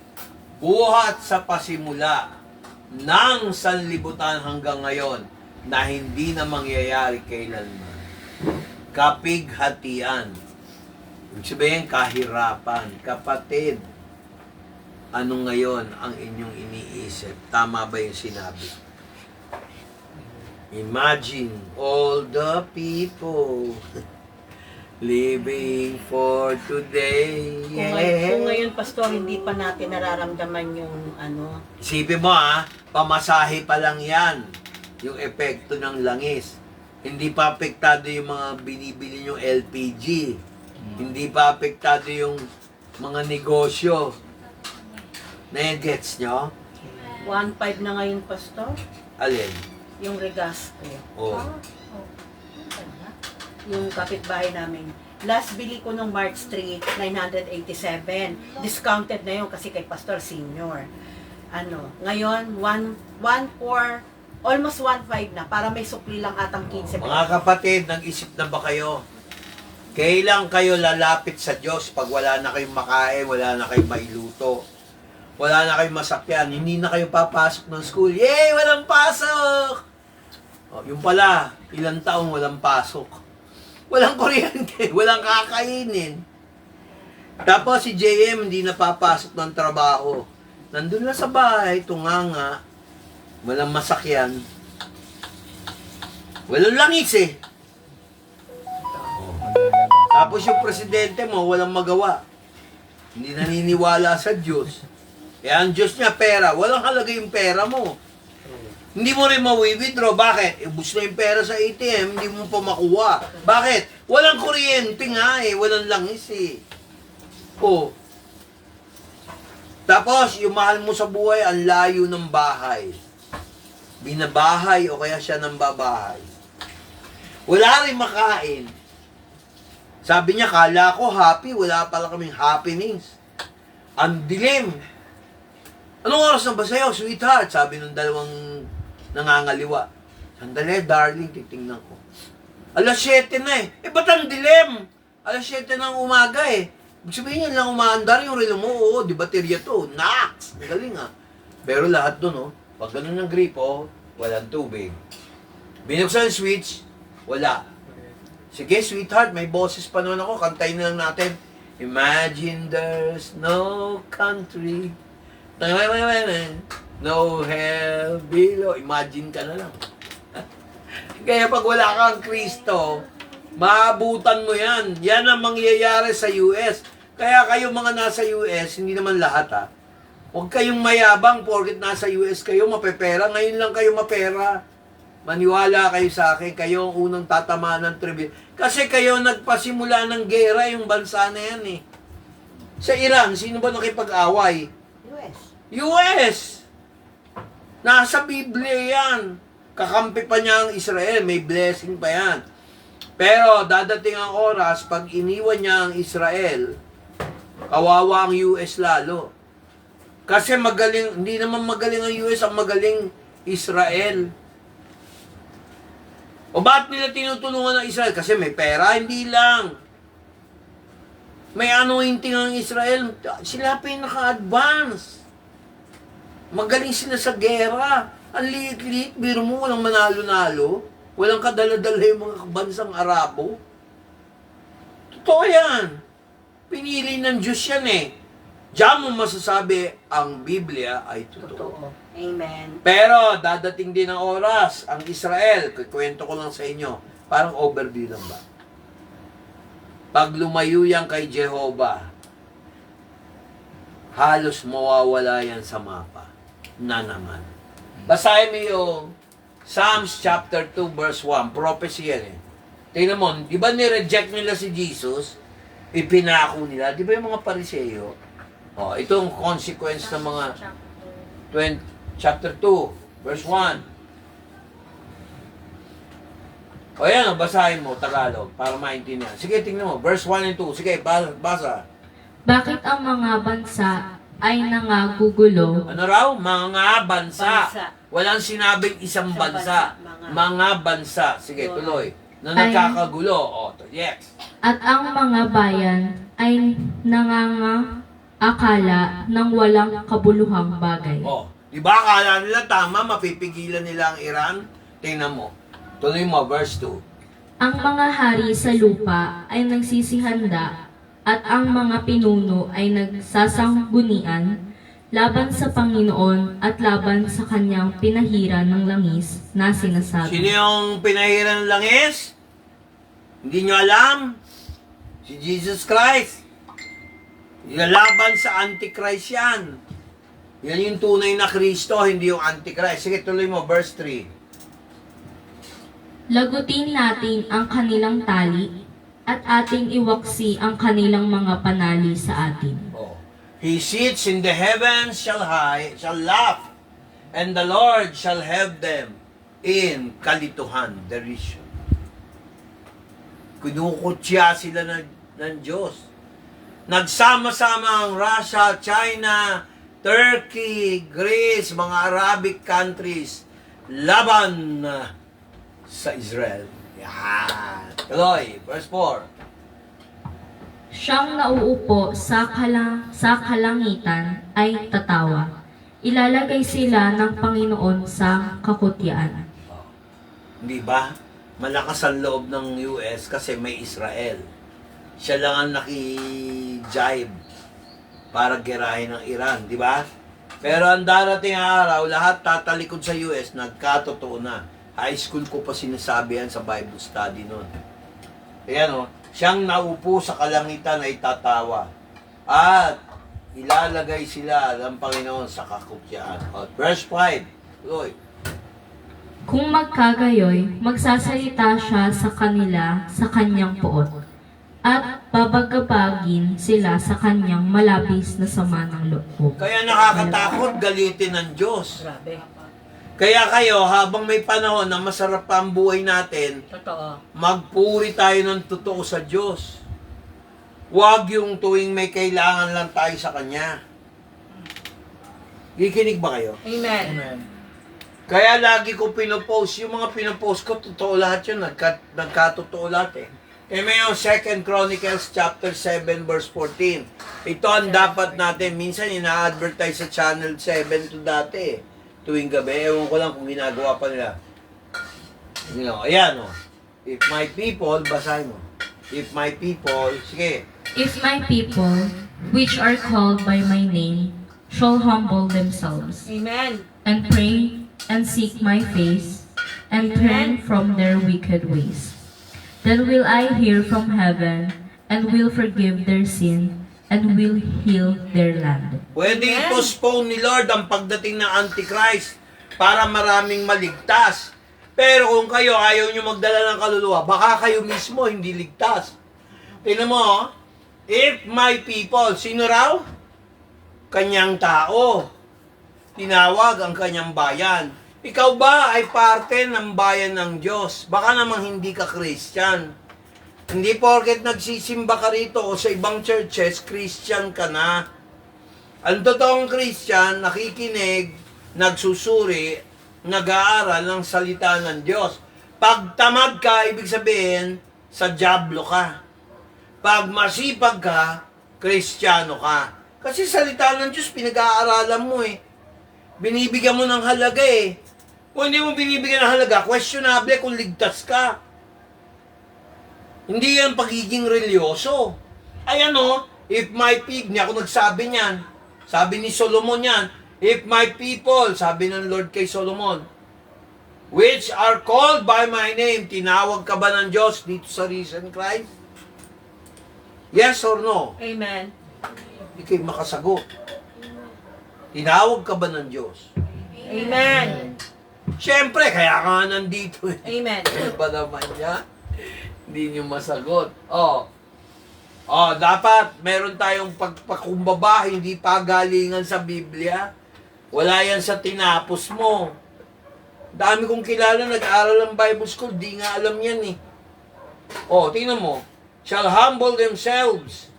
S3: buhat sa pasimula ng sanlibutan hanggang ngayon na hindi na mangyayari kailanman. Kapighatian. Ibig sabihin, kahirapan. Kapatid, ano ngayon ang inyong iniisip? Tama ba yung sinabi? Imagine all the people living for today.
S2: Kung ngayon, Pastor, hindi pa natin nararamdaman yung ano.
S3: Isipin mo pamasahe pa lang yan. Yung epekto ng langis. Hindi pa apektado yung mga binibili yung LPG. Hindi pa apektado yung mga negosyo. Na-gets nyo?
S2: 1.5 na ngayon, Pastor.
S3: Alin?
S2: Yung regas ko.
S3: Oh.
S2: Yung kapitbahay namin. Last bili ko nung March 3, 987. Discounted na yun kasi kay Pastor Senior. Ngayon, 1.4, almost 1.5 na. Para may supli lang atang 15.
S3: Mga kapatid, nag-isip na ba kayo? Kailan kayo lalapit sa Diyos pag wala na kayong makain, wala na kayong mailuto, wala na kayong masakyan, hindi na kayo papasok ng school. Yay! Walang pasok! Yung pala, ilang taong walang pasok. Walang kuryente, walang kakainin. Tapos si JM hindi napapasok ng trabaho. Nandun na sa bahay, tunganga, walang masakyan. Walang langis eh. Tapos yung presidente mo, walang magawa. Hindi naniniwala sa Diyos. Eh, ang Diyos niya, pera. Walang halaga yung pera mo. Hindi mo rin ma-withdraw. Bakit? Ubus na yung pera sa ATM, hindi mo pa makuha. Bakit? Walang kuryente nga eh. Walang langis eh. Oh. Tapos, yung mahal mo sa buhay, ang layo ng bahay. Binabahay o kaya siya nang babahay. Wala rin makain. Sabi niya, kala ko happy. Wala pala kaming happenings. Ang dilim. Anong oras na ba sa'yo, sweetheart? Sabi nung dalawang nangangaliwa. Sandali, darling, titingnan ko. Alas 7 na eh. Eh, ba't ang dilim? Alas 7 ng umaga eh. Ibig sabihin yan lang umaandar yung relo mo. Oo, di baterya to. Nax! Ang galing Pero lahat doon, pag ganun ng gripo, walang tubig. Binuksan yung switch, wala. Sige, sweetheart, may boses pa naman ako. Kantayin na lang natin. Imagine there's no country, no hell below. Imagine ka na lang. Kaya pag wala kang Kristo, maabutan mo yan. Yan ang mangyayari sa US. Kaya kayo mga nasa US, hindi naman lahat ha. Huwag kayong mayabang porket nasa US kayo, mapepera. Ngayon lang kayo mapera. Maniwala kayo sa akin, kayo ang unang tatamaan ng tribute. Kasi kayo nagpasimula ng gera, yung bansa na yan eh. Sa Iran, sino ba nakipag-away?
S2: US.
S3: US! Nasa Biblia yan. Kakampi pa niya ang Israel, may blessing pa yan. Pero dadating ang oras, pag iniwan niya ang Israel, kawawa ang US lalo. Kasi magaling, hindi naman magaling ang US, ang magaling Israel. O bakit nila tinutulungan ng Israel? Kasi may pera, hindi lang. May anointing ang Israel. Sila pinaka-advance. Magaling sila sa gera. Ang liit-liit, biro mo, walang manalo-nalo. Walang kadala-dala yung mga bansang Arabo. Totoo yan. Pinili ng Diyos yan eh. Diyan mo masasabi, ang Biblia ay totoo.
S2: Totoo. Amen.
S3: Pero dadating din ang oras, ang Israel, kwento ko lang sa inyo, parang overview lang ba? Pag lumayo yan kay Jehovah, halos mawawala yan sa mapa na naman. Basahin mo yung Psalms chapter 2 verse 1, prophecy yan eh. Tingnan mo, di ba nireject nila si Jesus? Ipinako nila, di ba yung mga Pariseo? Oh, itong consequence ng mga 20, chapter 2, verse 1. O yan, basahin mo, Tagalog, para maintindihan. Sige, tingnan mo, verse 1 and 2. Sige, basa.
S1: Bakit ang mga bansa ay nangagugulo
S3: Ano raw? Mga bansa.
S2: Bansa.
S3: Walang sinabing isang
S2: Isang
S3: bansa.
S2: bansa,
S3: Mga bansa. Sige, tuloy. Na
S1: Ay.
S3: nagkakagulo. O, yes.
S1: at ang mga bayan ay nangangakala ng walang kabuluhang bagay.
S3: O, di ba akala nila tama, mapipigilan nila ang Iran? Tingnan mo. Tuloy mo, verse 2.
S1: Ang mga hari sa lupa ay nagsisihanda at ang mga pinuno ay nagsasanggunian laban sa Panginoon at laban sa kanyang pinahira ng langis na
S3: Sino
S1: sinasabi.
S3: yung pinahiran ng langis? Hindi nyo alam? Si Jesus Christ. Laban sa Antichrist yan. Yan yung tunay na Kristo, hindi yung Antichrist. Sige, tuloy mo, verse 3.
S1: Lagutin natin ang kanilang tali at ating iwaksi ang kanilang mga panali sa atin.
S3: Oh. He sits in the heavens shall laugh, and the Lord shall have them in kalituhan, derision. Kinukutya sila ng Diyos. Nagsama-sama ang Russia, China, Turkey, Greece, mga Arabic countries, laban sa Israel. Yan. Tuloy, verse 4.
S1: Siyang nauupo sa kalangitan ay tatawa. Ilalagay sila ng Panginoon sa kakutyaan.
S3: Di ba? Malakas ang loob ng US kasi may Israel. Siya lang ang naki-jibe para gerahin ng Iran, di ba? Pero ang darating araw, lahat tatalikod sa US, nagkatotoo na. High school ko pa sinasabi yan sa Bible study noon. Ayan o, siyang naupo sa kalangitan ay tatawa. At ilalagay sila ng Panginoon sa kakutyaan. Verse 5. Tuloy.
S1: Kung magkagayoy, magsasalita siya sa kanila sa kanyang poot, at babagabagin sila sa kanyang malabis na sama ng loob.
S3: Kaya nakakatakot galitin ng Diyos.
S2: Grabe.
S3: Kaya kayo, habang may panahon na masarap pa ang buhay natin,
S2: Totoo.
S3: magpuri tayo ng totoo sa Diyos. Huwag yung tuwing may kailangan lang tayo sa Kanya. Kikinig ba kayo?
S2: Amen.
S3: Kaya lagi ko pinopost, yung mga pinopost ko, totoo lahat yun, nagkatotoo lahat eh. Eh may yung 2 Chronicles chapter 7 verse 14. Ito ang dapat natin, minsan ina-advertise sa channel 7 to dati tuwing gabi. Ewan ko lang kung ginagawa pa nila. You know, ayan o. If my people, basahin mo. If my people, sige.
S4: If my people, which are called by my name, shall humble themselves,
S2: Amen.
S4: and pray, and seek my face, and turn from their wicked ways, then will I hear from heaven, and will forgive their sin, and will heal their land.
S3: Pwede
S2: Amen.
S3: i-postpone ni Lord ang pagdating ng Antichrist para maraming maligtas. Pero kung kayo ayaw nyo magdala ng kaluluwa, baka kayo mismo hindi ligtas. Tingnan mo, oh. If my people, sino raw? Kanyang tao. Tinawag ang kanyang bayan. Ikaw ba ay parte ng bayan ng Diyos? Baka namang hindi ka Christian. Hindi porket nagsisimba ka rito o sa ibang churches, Christian ka na. Ang totoong Christian, nakikinig, nagsusuri, nag-aaral ng salita ng Diyos. Pag tamad ka, ibig sabihin, sa dyablo ka. Pag masipag ka, Kristiyano ka. Kasi salita ng Diyos, pinag-aaralan mo eh. Binibigyan mo ng halaga eh. Kung hindi mo binibigyan ng halaga, questionable kung ligtas ka. Hindi yan pagiging religyoso. Ay ano, if my people, hindi ako nagsabi niyan. Sabi ni Solomon yan, if my people, sabi ng Lord kay Solomon, which are called by my name, tinawag ka ba ng Diyos dito sa risen Christ? Yes or no?
S2: Amen.
S3: Hindi kayo makasagot. Tinawag ka ba ng Diyos?
S2: Amen.
S3: Siyempre, kaya ka nga nandito eh.
S2: Amen.
S3: Ano ba naman niya? Hindi niyo masagot. Dapat meron tayong pagpakumbaba, hindi pagalingan sa Biblia. Wala yan sa tinapos mo. Dami kong kilala, nag-aaral ng Bible School, di nga alam yan eh. Tingnan mo. Shall humble themselves.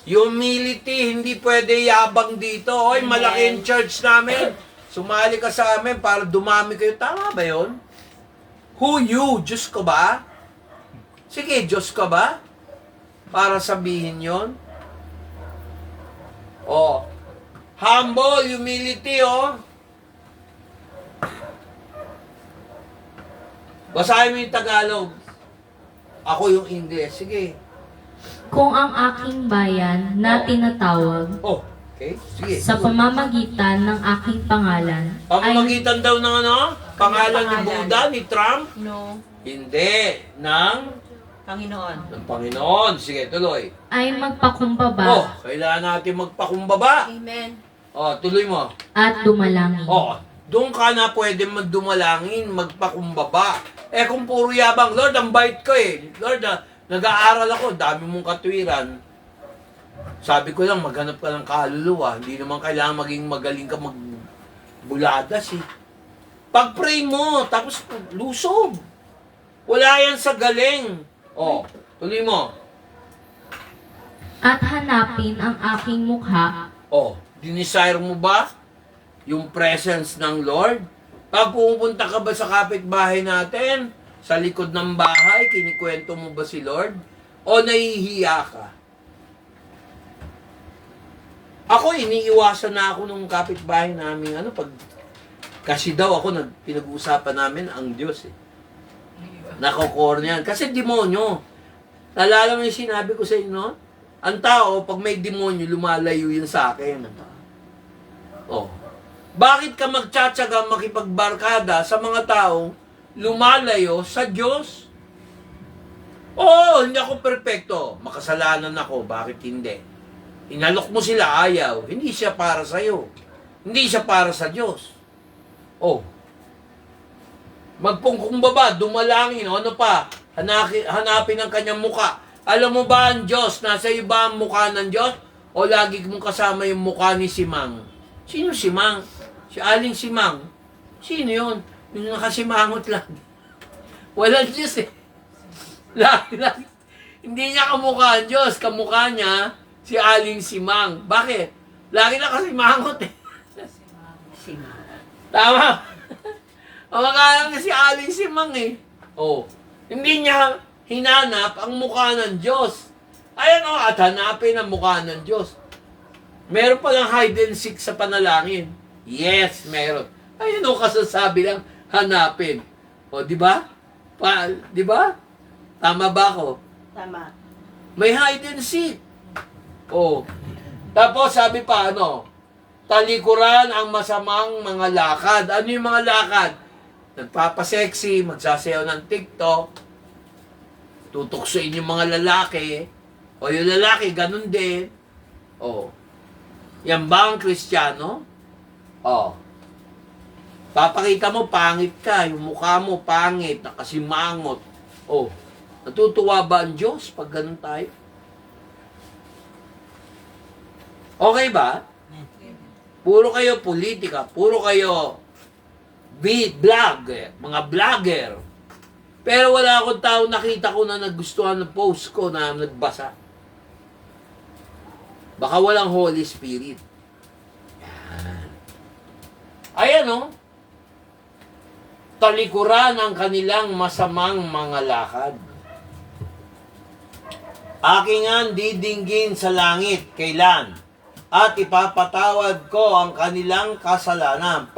S3: Humility, hindi pwede yabang dito. Oy,
S2: Amen.
S3: malaki yung church namin. Sumali ka sa amin para dumami kayo. Tama ba yun? Who you? Diyos ka ba? Sige, Diyos ka ba? Para sabihin yon. Humble, humility, Basahin mo yung Tagalog. Ako yung English. Sige.
S4: Kung ang aking bayan na tinatawag
S3: Okay. Sige.
S4: sa pamamagitan ng aking pangalan ay
S3: Pamamagitan daw ng Pangalan ni Buddha, ni Trump?
S2: No.
S3: Hindi. Ng
S2: Panginoon.
S3: Panginoon. Sige, tuloy.
S4: magpakumbaba
S3: Kailangan natin magpakumbaba.
S2: Amen.
S3: Tuloy mo.
S4: at dumalangin.
S3: Doon ka na pwede magdumalangin, magpakumbaba. Kung puro yabang, Lord, ang bait ko eh. Lord, nag-aaral ako, dami mong katwiran. Sabi ko lang, maghanap ka ng kaluluwa. Hindi naman kailangan maging magaling ka magbuladas eh. Pag-pray mo, tapos lusob. Wala yan sa galing. Tuloy mo.
S4: At hanapin ang aking mukha
S3: Dinesire mo ba yung presence ng Lord? Pag pupunta ka ba sa kapitbahay natin, sa likod ng bahay, kinikwento mo ba si Lord? O nahihiya ka? Ako, iniiwasan na ako nung kapitbahay namin, kasi daw ako, pinag-uusapan namin ang Diyos eh. Nakokornyan. Kasi demonyo. Nalala mo yung sinabi ko sa inyo, no? Ang tao, pag may demonyo, lumalayo yun sa akin. Bakit ka magtsatsaga makipagbarkada sa mga taong lumalayo sa Diyos? Hindi ako perpekto. Makasalanan ako. Bakit hindi? Inalok mo sila, ayaw. Hindi siya para sa'yo. Hindi siya para sa Diyos. Magpungkumbaba, dumalangin. Ano pa? Hanapin ang kanyang muka. Alam mo ba ang Diyos? Nasa iba ang mukha ng Diyos? O lagi mong kasama yung mukha ni Simang? Sino si Mang? Si Aling Simang. Sino yun? Yung nakasimangot lang. Walang Diyos eh. Lagi. Hindi niya kamukha ang Diyos. Kamukha niya si Aling Simang. Bakit? Lagi nakasimangot eh. Tama? Kamukha lang si Aling Simang eh. Hindi niya hinanap ang mukha ng Diyos. Ayan at hanapin ang mukha ng Diyos. Meron palang hide and seek sa panalangin. Yes, meron. Ayun kasasabi lang, hanapin. Di ba? Di ba? Tama ba ako?
S2: Tama.
S3: May hide and seek. Oh. Tapos sabi pa, talikuran ang masamang mga lakad. Ano yung mga lakad? Nagpapasexy, magsasayaw ng TikTok, tutuksoin yung mga lalaki, o yung lalaki, ganun din. Oh. Yan ba ang Kristiyano? Oh. Papakita mo, pangit ka, yung mukha mo, pangit, nakasimangot. Oh. Natutuwa ba ang Diyos pag ganun tayo? Okay ba? Puro kayo politika, puro kayo mga vlogger. Pero wala akong tao nakita ko na nagustuhan ng post ko na nagbasa. Baka walang Holy Spirit. Yan. Ayan talikuran ang kanilang masamang mga lakad. Aking ang didinggin sa langit, kailan? At ipapatawad ko ang kanilang kasalanan.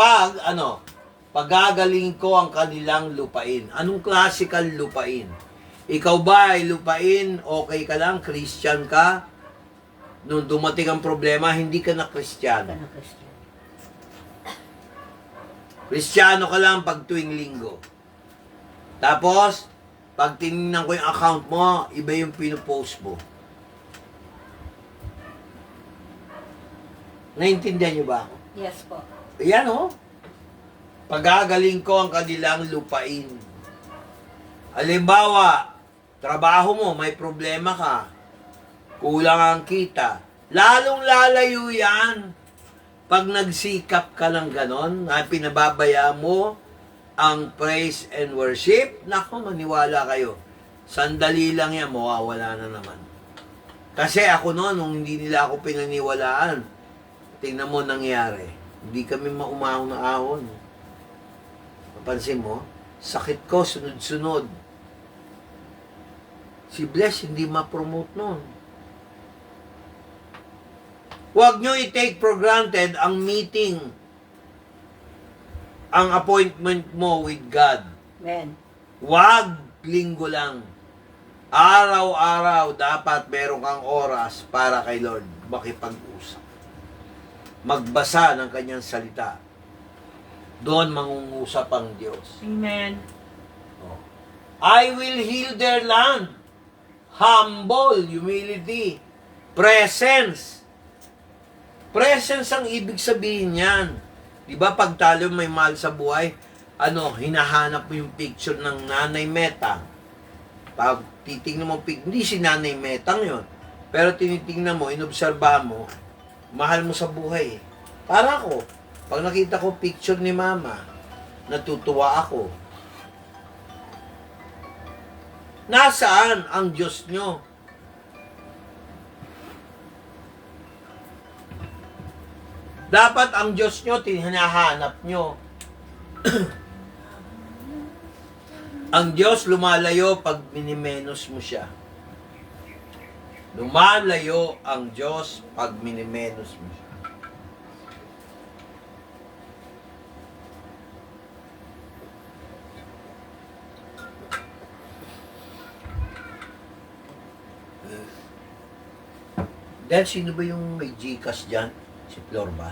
S3: Pagagaling ko ang kanilang lupain. Anong classical lupain? Ikaw ba ay lupain, okay ka lang, Christian ka? Nung dumating ang problema, hindi ka na Kristiyano.
S2: Ano, Christian?
S3: Kristiyano ka lang pag tuwing linggo. Tapos, pag tinignan ko yung account mo, iba yung pinupost mo. Naintindihan niyo ba ako?
S2: Yes po.
S3: Ayan Pagagaling ko ang kanilang lupain. Halimbawa, trabaho mo, may problema ka. Kulang ang kita. Lalong lalayo yan. Pag nagsikap ka ng ganon, na pinababaya mo ang praise and worship, naku, maniwala kayo. Sandali lang yan, mawawala na naman. Kasi ako nung hindi nila ako pinaniwalaan, tingnan mo nangyari. Hindi kami maumahon na ahon. Napansin mo? Sakit ko, sunod-sunod. Si Bless, hindi ma-promote nun. Huwag nyo i-take for granted ang meeting, ang appointment mo with God.
S2: Amen.
S3: Huwag linggo lang. Araw-araw dapat meron kang oras para kay Lord makipag-usap. Magbasa ng kanyang salita. Doon mangungusap ang Diyos.
S2: Amen.
S3: I will heal their land. Humble, humility, presence. Presence ang ibig sabihin yan. Diba pag tayo may mahal sa buhay, hinahanap mo yung picture ng Nanay Metang. Pag titingnan mo, hindi si Nanay Metang yon. Pero tinitingnan mo, inobserbahan mo, mahal mo sa buhay. Para ako, pag nakita ko picture ni Mama, natutuwa ako. Nasaan ang Diyos nyo? Dapat ang Diyos nyo, hinahanap nyo. Ang Diyos lumalayo pag minimenos mo siya. Lumalayo ang Diyos pag minimenos mo siya. Dahil sino ba yung may Gcash dyan? Si Flor ba?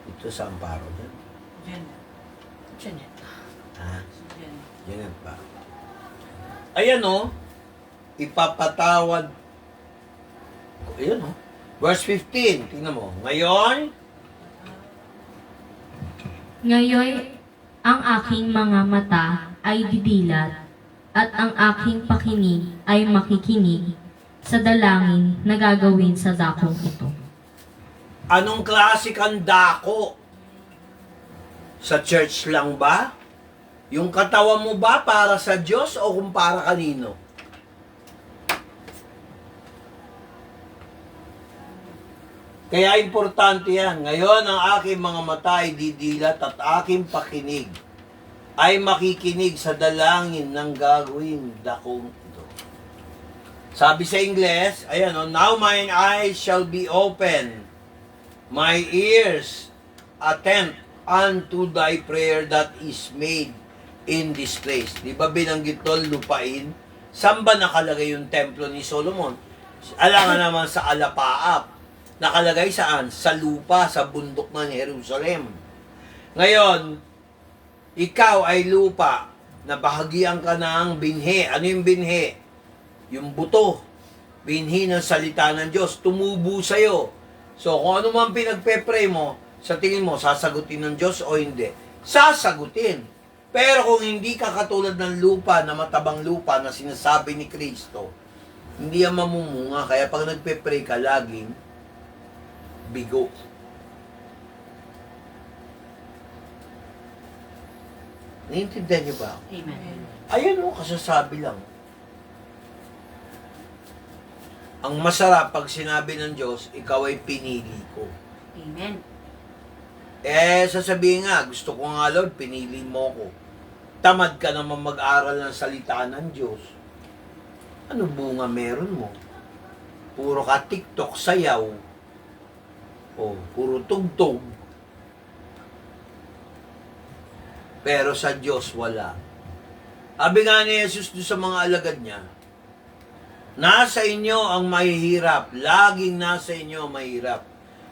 S3: Ito sa Amparo dyan.
S2: Janet.
S3: Ha? Janet ba? Ayan ipapatawad. Ayan Verse 15, tingnan mo. Ngayon,
S4: ang aking mga mata ay didilat at ang aking pakinig ay makikinig sa dalangin na gagawin sa dakong ito.
S3: anong klase kang dako? Sa church lang ba? Yung katawan mo ba para sa Diyos o kung para kanino? Kaya importante yan. Ngayon, ang aking mga mata ay didilat at aking pakinig ay makikinig sa dalangin ng gagawin dakong ito. Sabi sa Ingles, now mine eyes shall be open, my ears attend unto thy prayer that is made in this place. Di ba binanggit doon, lupain? Saan ba nakalagay yung templo ni Solomon? Alangan naman sa Alapaap. Nakalagay saan? Sa lupa, sa bundok ng Jerusalem. Ngayon, ikaw ay lupa, nabahagian ka ng binhi. Ano yung binhi? Yung buto. Binhi ng salita ng Diyos. Tumubo sa'yo. So, kung ano man pinagpe-pray mo, sa tingin mo, sasagutin ng Diyos o hindi? Sasagutin. Pero kung hindi ka katulad ng lupa, na matabang lupa na sinasabi ni Kristo, hindi yan mamumunga. Kaya pag nagpe-pray ka, laging bigo. Naiintindihan niyo ba?
S2: Amen.
S3: Ayun o, kasasabi lang. Ang masarap pag sinabi ng Diyos, ikaw ay pinili ko.
S2: Amen.
S3: Sasabihin nga, gusto ko nga Lord, pinili mo ko. Tamad ka naman mag-aral ng salita ng Diyos. Ano bunga meron mo? Puro ka TikTok, sayaw. O, puro tugtog. Pero sa Diyos, wala. Sabi nga ni Jesus doon sa mga alagad niya, nasa inyo ang mahihirap. Laging nasa inyo ang mahirap.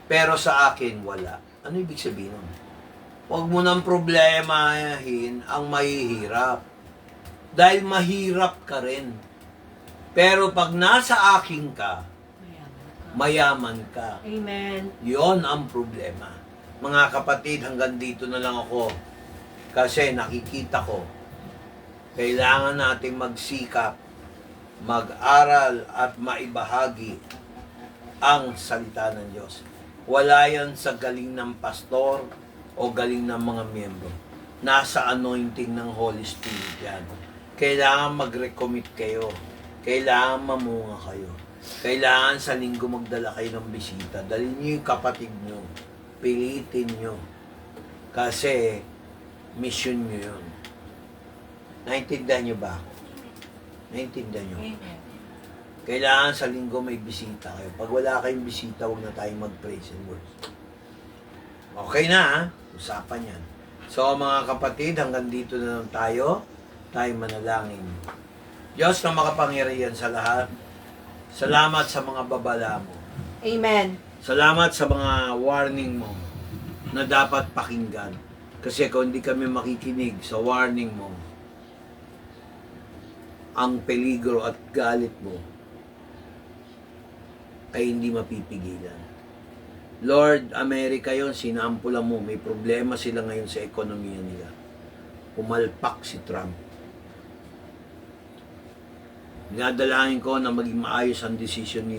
S3: Pero sa akin, wala. Ano ibig sabihin nun? Huwag mo nang problemahin ang mahihirap. Dahil mahirap ka rin. Pero pag nasa akin ka, mayaman ka.
S2: Amen.
S3: Yon ang problema. Mga kapatid, hanggang dito na lang ako. Kasi nakikita ko, kailangan nating magsikap, mag-aral at maibahagi ang salita ng Diyos. Wala yan sa galing ng pastor o galing ng mga miyembro. Nasa anointing ng Holy Spirit yan. Kailangan mag-recommit kayo. Kailangan mamunga kayo. Kailangan sa linggo magdala kayo ng bisita. Dalhin niyo yung kapatid niyo. Pilitin niyo. Kasi mission niyo yun. Naintindihan niyo ba? Naintindihan niyo? Kailangan sa linggo may bisita kayo. Pag wala kayong bisita, huwag na tayong mag-praise and worship. Okay na, ha? Usapan yan. So, mga kapatid, hanggang dito na lang tayo. Tayo manalangin. Diyos na makapangyarihan sa lahat, salamat sa mga babala mo.
S2: Amen.
S3: Salamat sa mga warning mo na dapat pakinggan. Kasi kung hindi kami makikinig sa warning mo, ang peligro at galit mo ay hindi mapipigilan. Lord, Amerika yon, sinampulan mo, may problema sila ngayon sa ekonomiya nila. Pumalpak si Trump. Dinadalangin ko na maging maayos ang desisyon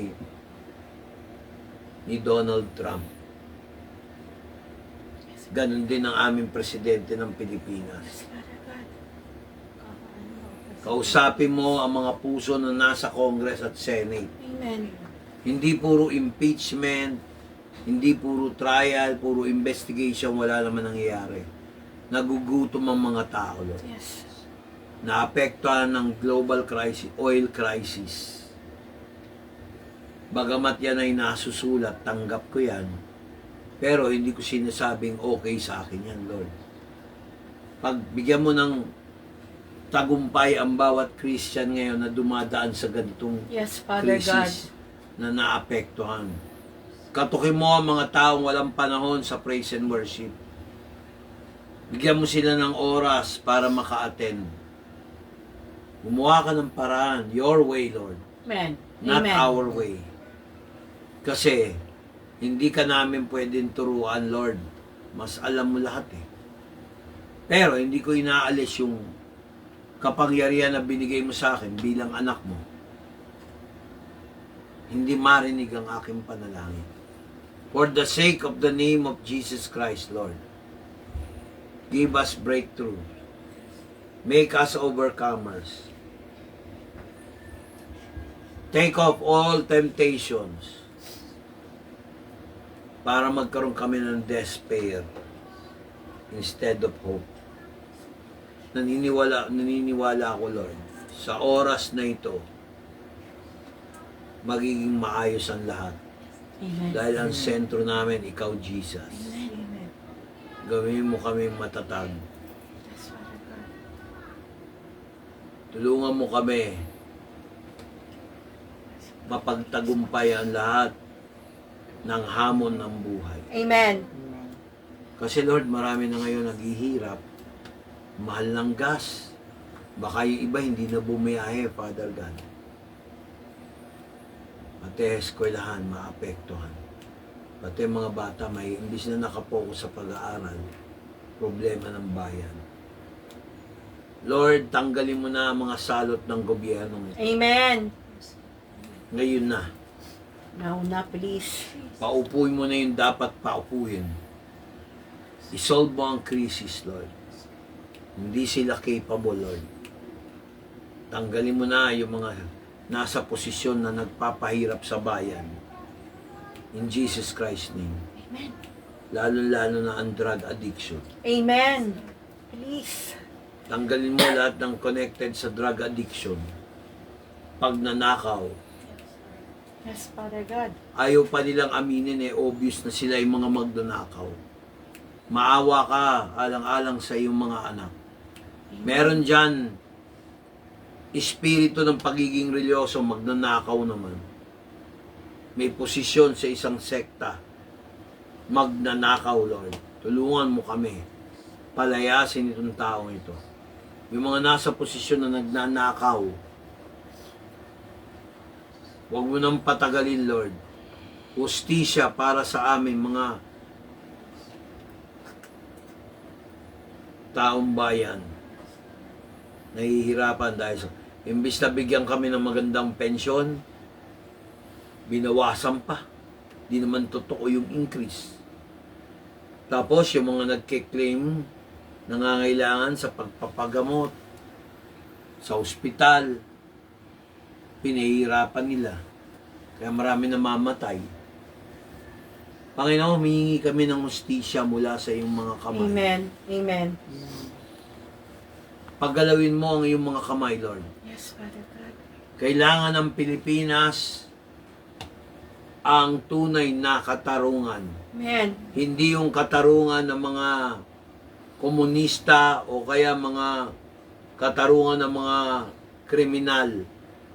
S3: ni Donald Trump. Ganon din ang aming presidente ng Pilipinas. Kausapin mo ang mga puso na nasa Congress at Senate.
S2: Amen.
S3: Hindi puro impeachment, hindi puro trial, puro investigation, wala naman nangyayari. Nagugutom ang mga tao, Lord.
S2: Yes.
S3: Naapektuhan ng global crisis, oil crisis. Bagamat yan ay nasusulat, tanggap ko yan. Pero hindi ko sinasabing okay sa akin yan, Lord. Pagbigyan mo ng tagumpay ang bawat Christian ngayon na dumadaan sa ganitong
S2: Yes, Father God.
S3: crisis na naapektuhan. Katukin mo ang mga taong walang panahon sa praise and worship. Bigyan mo sila ng oras para maka-attend. Gumawa ka ng paraan. Your way, Lord.
S2: Amen.
S3: Not
S2: Amen.
S3: our way. Kasi, hindi ka namin pwedeng turuan, Lord. Mas alam mo lahat eh. Pero, hindi ko inaalis yung kapangyarihan na binigay mo sa akin bilang anak mo. Hindi marinig ang aking panalangin. For the sake of the name of Jesus Christ, Lord, give us breakthrough. Make us overcomers. Take off all temptations para magkaroon kami ng despair instead of hope. Naniniwala ako, Lord, sa oras na ito, magiging maayos ang lahat.
S2: Amen.
S3: Dahil ang sentro namin, ikaw, Jesus.
S2: Amen.
S3: Gawin mo kami matatag.
S2: Yes, Father God.
S3: Tulungan mo kami mapagtagumpay ang lahat ng hamon ng buhay.
S2: Amen.
S3: Kasi Lord, marami na ngayon naghihirap. Mahal ng gas. Baka yung iba hindi na bumiyahe, Father God. Pati eskwelahan, maapektuhan. Pati mga bata, may imbis na nakapokus sa pag-aaral, problema ng bayan. Lord, tanggalin mo na ang mga salot ng gobyerno ito.
S2: Amen.
S3: Ngayon na.
S2: Now na, please.
S3: Paupuin mo na yung dapat paupuin. Isolve mo ang krisis, Lord. Hindi sila capable, Lord. Tanggalin mo na yung mga nasa posisyon na nagpapahirap sa bayan. In Jesus Christ's name.
S2: Amen.
S3: Lalo-lalo na ang drug addiction.
S2: Amen. Please.
S3: Tanggalin mo lahat ng connected sa drug addiction. Pagnanakaw.
S2: Yes, Father God.
S3: Ayaw pa nilang aminin obvious na sila yung mga magnanakaw. Maawa ka, alang-alang sa iyong mga anak. Meron dyan, espiritu ng pagiging religyoso, magnanakaw naman. May posisyon sa isang sekta, magnanakaw, Lord. Tulungan mo kami. Palayasin itong taong ito. Yung mga nasa posisyon na nagnanakaw, huwag mo nang patagalin, Lord. Hustisya para sa amin, mga taong bayan. Nahihirapan dahil sa... Imbis na bigyan kami ng magandang pensyon, binawasan pa. Di naman totoo yung increase. Tapos yung mga nagkiklaim, nangangailangan sa pagpapagamot, sa ospital, pinahihirapan nila. Kaya marami namamatay. Panginoon, humihingi kami ng hustisya mula sa iyong mga kamay.
S2: Amen. Amen.
S3: Paggalawin mo ang iyong mga kamay, Lord.
S2: Yes, Father God.
S3: Kailangan ng Pilipinas ang tunay na katarungan.
S2: Amen.
S3: Hindi yung katarungan ng mga komunista o kaya mga katarungan ng mga kriminal.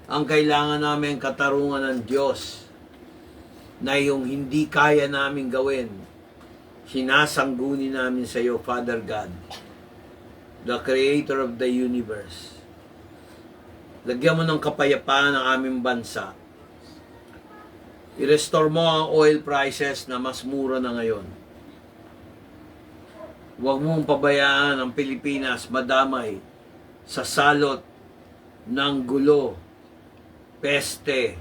S3: Ang kailangan namin katarungan ng Diyos na yung hindi kaya namin gawin, sinasangguni namin sa iyo, Father God, the Creator of the universe. Lagyan mo ng kapayapaan ang aming bansa. I-restore mo ang oil prices na mas mura na ngayon. Huwag mong pabayaan ang Pilipinas madamay sa salot ng gulo, peste,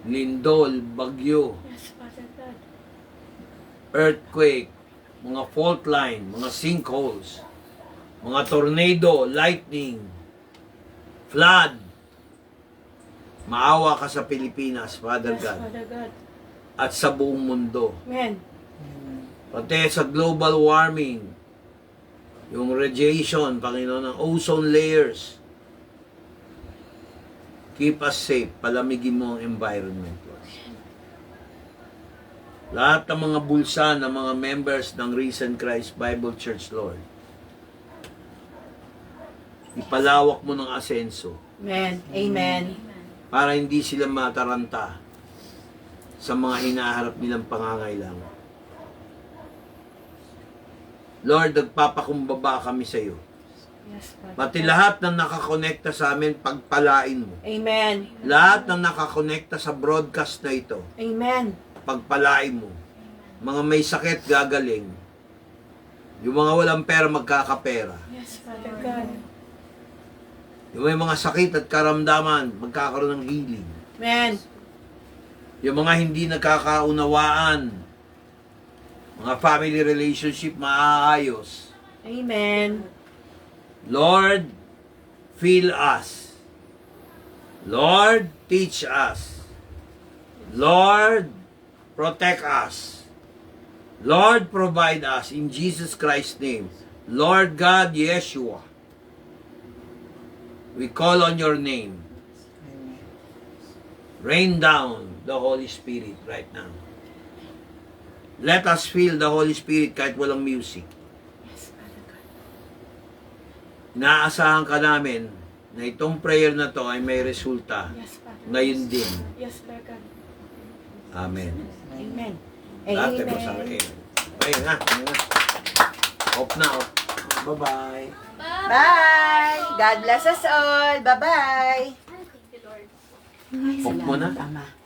S3: lindol, bagyo,
S2: Yes, Father God.
S3: earthquake, mga fault line, mga sinkholes, mga tornado, lightning, flood. Maawa ka sa Pilipinas, Father
S2: Yes,
S3: God,
S2: Father God.
S3: at sa buong mundo.
S2: Amen.
S3: Pati sa global warming, yung radiation, Panginoon, ng ozone layers. Keep us safe. Palamigin mo ang environment, Lord. Lahat ng mga bulsa ng mga members ng Risen Christ Bible Church, Lord, ipalawak mo ng asenso
S2: Amen. Amen.
S3: para hindi sila mataranta sa mga hinaharap nilang pangangailangan. Lord, nagpapakumbaba kami sa iyo.
S2: Yes, Father
S3: Pati
S2: God.
S3: lahat ng nakakonekta sa amin, pagpalain mo.
S2: Amen.
S3: Lahat ng nakakonekta sa broadcast na ito,
S2: Amen.
S3: pagpalain mo. Mga may sakit, gagaling. Yung mga walang pera, magkakapera.
S2: Yes, Father God.
S3: Yung may mga sakit at karamdaman, magkakaroon ng healing.
S2: Amen.
S3: Yung mga hindi nagkakaunawaan, mga family relationship, maaayos.
S2: Amen.
S3: Lord, fill us. Lord, teach us. Lord, protect us. Lord, provide us in Jesus Christ's name. Lord God, Yeshua, we call on your name. Rain down the Holy Spirit right now. Let us feel the Holy Spirit kahit walang music.
S2: Yes, Father God.
S3: Inaasahan ka namin na itong prayer na to ay may resulta
S2: Yes, Father.
S3: ngayon din.
S2: Yes, Lord God.
S3: Amen.
S2: Amen.
S3: Dati
S2: Amen.
S3: ko sa akin. Okay na. Off na, off. Bye-bye.
S2: Bye! God bless us all. Bye-bye!
S3: Off mo na.
S2: Ama.